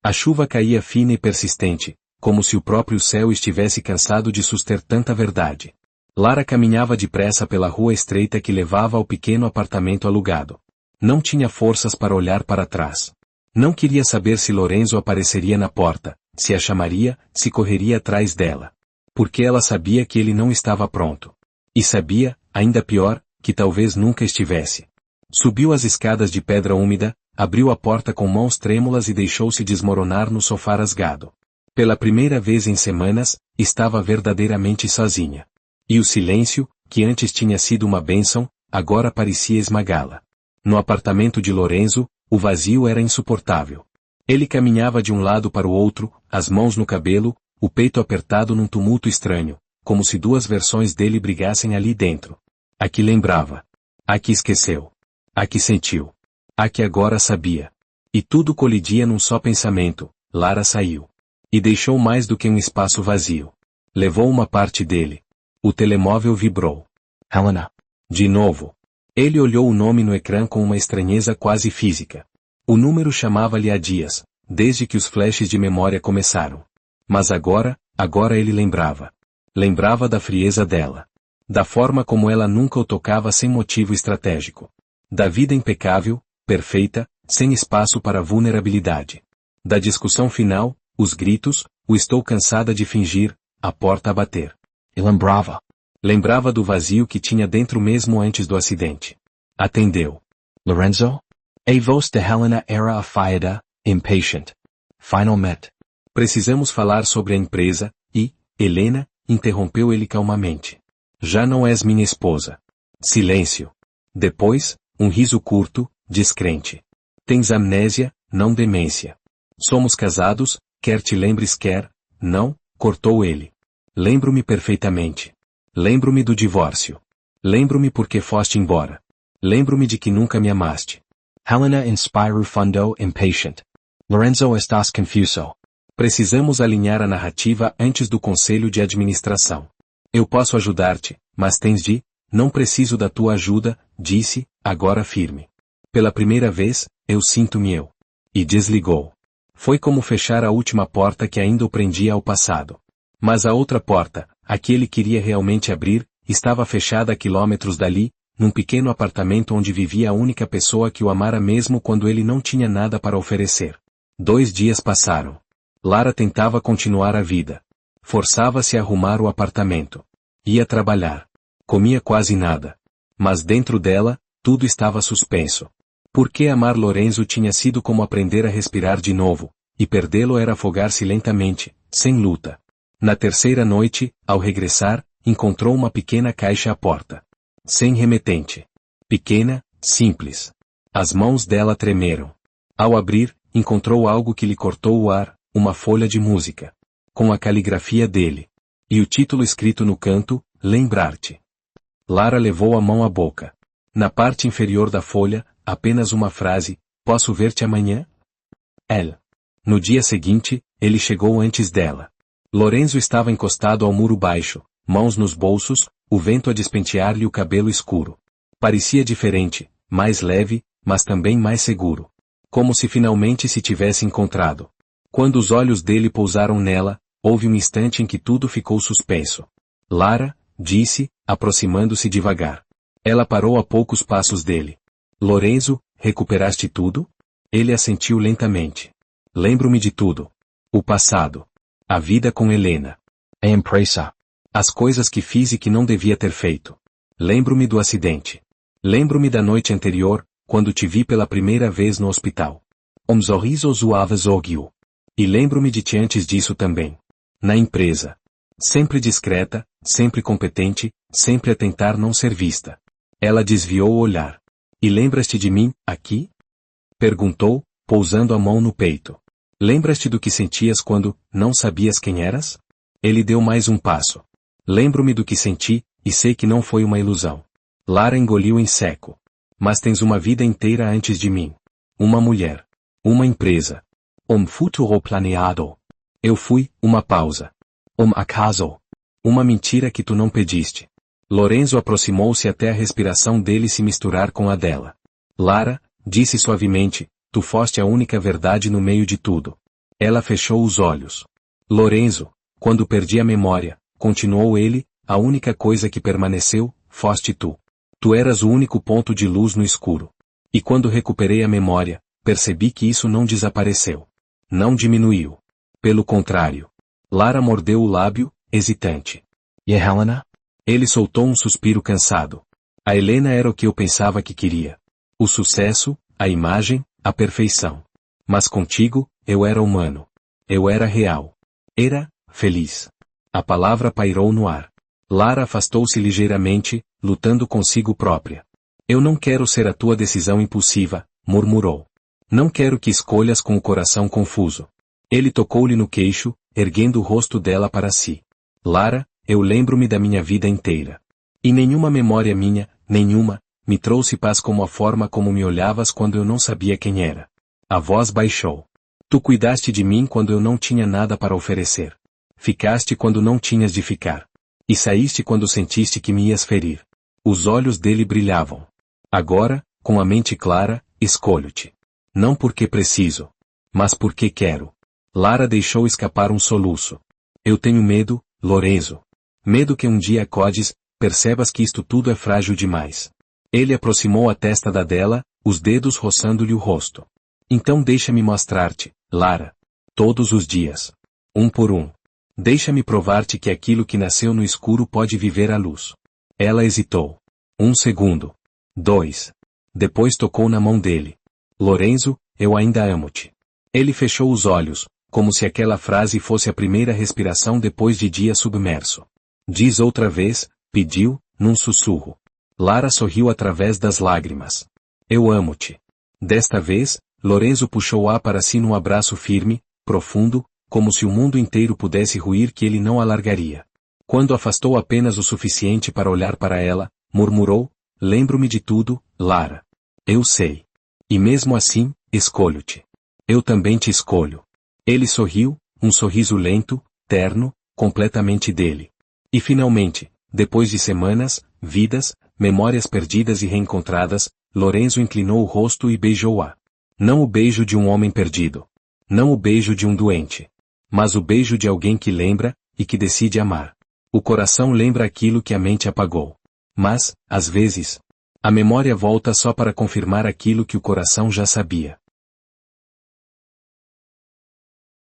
A chuva caía fina e persistente, como se o próprio céu estivesse cansado de suster tanta verdade. Lara caminhava depressa pela rua estreita que levava ao pequeno apartamento alugado. Não tinha forças para olhar para trás. Não queria saber se Lorenzo apareceria na porta, se a chamaria, se correria atrás dela. Porque ela sabia que ele não estava pronto. E sabia, ainda pior, que talvez nunca estivesse. Subiu as escadas de pedra úmida, abriu a porta com mãos trêmulas e deixou-se desmoronar no sofá rasgado. Pela primeira vez em semanas, estava verdadeiramente sozinha. E o silêncio, que antes tinha sido uma bênção, agora parecia esmagá-la. No apartamento de Lorenzo, o vazio era insuportável. Ele caminhava de um lado para o outro, as mãos no cabelo, o peito apertado num tumulto estranho, como se duas versões dele brigassem ali dentro. A que lembrava. A que esqueceu. A que sentiu. A que agora sabia. E tudo colidia num só pensamento, Lara saiu. E deixou mais do que um espaço vazio. Levou uma parte dele. O telemóvel vibrou. Helena. De novo. Ele olhou o nome no ecrã com uma estranheza quase física. O número chamava-lhe há dias, desde que os flashes de memória começaram. Mas agora ele lembrava. Lembrava da frieza dela. Da forma como ela nunca o tocava sem motivo estratégico. Da vida impecável, perfeita, sem espaço para vulnerabilidade. Da discussão final, os gritos, o estou cansada de fingir, a porta a bater. E lembrava. Lembrava do vazio que tinha dentro mesmo antes do acidente. Atendeu. Lorenzo? A voz de Helena era afiada, impatient. Finalmente. Precisamos falar sobre a empresa, e, Helena, interrompeu ele calmamente. Já não és minha esposa. Silêncio. Depois, um riso curto, descrente. Tens amnésia, não demência. Somos casados, quer te lembres quer, não, cortou ele. Lembro-me perfeitamente. Lembro-me do divórcio. Lembro-me porque foste embora. Lembro-me de que nunca me amaste. Helena inspiro fundo impatient. Lorenzo estás confuso. Precisamos alinhar a narrativa antes do conselho de administração. Eu posso ajudar-te, mas tens de, não preciso da tua ajuda, disse, agora firme. Pela primeira vez, eu sinto-me eu. E desligou. Foi como fechar a última porta que ainda o prendia ao passado. Mas a outra porta, a que ele queria realmente abrir, estava fechada a quilômetros dali, num pequeno apartamento onde vivia a única pessoa que o amara mesmo quando ele não tinha nada para oferecer. 2 dias passaram. Lara tentava continuar a vida. Forçava-se a arrumar o apartamento. Ia trabalhar. Comia quase nada. Mas dentro dela, tudo estava suspenso. Porque amar Lorenzo tinha sido como aprender a respirar de novo, e perdê-lo era afogar-se lentamente, sem luta. Na terceira noite, ao regressar, encontrou uma pequena caixa à porta. Sem remetente. Pequena, simples. As mãos dela tremeram. Ao abrir, encontrou algo que lhe cortou o ar, uma folha de música. Com a caligrafia dele. E o título escrito no canto, Lembrar-te. Lara levou a mão à boca. Na parte inferior da folha, apenas uma frase, posso ver-te amanhã? No dia seguinte, ele chegou antes dela. Lorenzo estava encostado ao muro baixo, mãos nos bolsos, o vento a despentear-lhe o cabelo escuro. Parecia diferente, mais leve, mas também mais seguro. Como se finalmente se tivesse encontrado. Quando os olhos dele pousaram nela, houve um instante em que tudo ficou suspenso. Lara, disse, aproximando-se devagar. Ela parou a poucos passos dele. Lorenzo, recuperaste tudo? Ele assentiu lentamente. Lembro-me de tudo. O passado. A vida com Helena. A empresa. As coisas que fiz e que não devia ter feito. Lembro-me do acidente. Lembro-me da noite anterior, quando te vi pela primeira vez no hospital. Sorriso zoava Zorgio. E lembro-me de ti antes disso também. Na empresa. Sempre discreta, sempre competente, sempre a tentar não ser vista. Ela desviou o olhar. E lembras-te de mim, aqui? Perguntou, pousando a mão no peito. Lembras-te do que sentias quando não sabias quem eras? Ele deu mais um passo. Lembro-me do que senti, e sei que não foi uma ilusão. Lara engoliu em seco. Mas tens uma vida inteira antes de mim. Uma mulher. Uma empresa. Futuro planeado. Eu fui, uma pausa. Acaso. Uma mentira que tu não pediste. Lorenzo aproximou-se até a respiração dele se misturar com a dela. Lara, disse suavemente, tu foste a única verdade no meio de tudo. Ela fechou os olhos. Lorenzo, quando perdi a memória, continuou ele, a única coisa que permaneceu, foste tu. Tu eras o único ponto de luz no escuro. E quando recuperei a memória, percebi que isso não desapareceu. Não diminuiu. Pelo contrário. Lara mordeu o lábio, hesitante. E a Helena? Ele soltou um suspiro cansado. A Helena era o que eu pensava que queria. O sucesso, a imagem, a perfeição. Mas contigo, eu era humano. Eu era real. Era, feliz. A palavra pairou no ar. Lara afastou-se ligeiramente, lutando consigo própria. Eu não quero ser a tua decisão impulsiva, murmurou. Não quero que escolhas com o coração confuso. Ele tocou-lhe no queixo, erguendo o rosto dela para si. Lara, eu lembro-me da minha vida inteira. E nenhuma memória minha, nenhuma, me trouxe paz como a forma como me olhavas quando eu não sabia quem era. A voz baixou. Tu cuidaste de mim quando eu não tinha nada para oferecer. Ficaste quando não tinhas de ficar. E saíste quando sentiste que me ias ferir. Os olhos dele brilhavam. Agora, com a mente clara, escolho-te. Não porque preciso. Mas porque quero. Lara deixou escapar um soluço. Eu tenho medo, Lorenzo. Medo que um dia acordes, percebas que isto tudo é frágil demais. Ele aproximou a testa da dela, os dedos roçando-lhe o rosto. Então deixa-me mostrar-te, Lara. Todos os dias. Um por um. Deixa-me provar-te que aquilo que nasceu no escuro pode viver à luz. Ela hesitou. 1 segundo. 2. Depois tocou na mão dele. Lorenzo, eu ainda amo-te. Ele fechou os olhos, como se aquela frase fosse a primeira respiração depois de dia submerso. Diz outra vez, pediu, num sussurro. Lara sorriu através das lágrimas. Eu amo-te. Desta vez, Lorenzo puxou-a para si num abraço firme, profundo, como se o mundo inteiro pudesse ruir que ele não a largaria. Quando afastou apenas o suficiente para olhar para ela, murmurou, lembro-me de tudo, Lara. Eu sei. E mesmo assim, escolho-te. Eu também te escolho. Ele sorriu, um sorriso lento, terno, completamente dele. E finalmente, depois de semanas, vidas, memórias perdidas e reencontradas, Lorenzo inclinou o rosto e beijou-a. Não o beijo de um homem perdido. Não o beijo de um doente. Mas o beijo de alguém que lembra, e que decide amar. O coração lembra aquilo que a mente apagou. Mas, às vezes, a memória volta só para confirmar aquilo que o coração já sabia.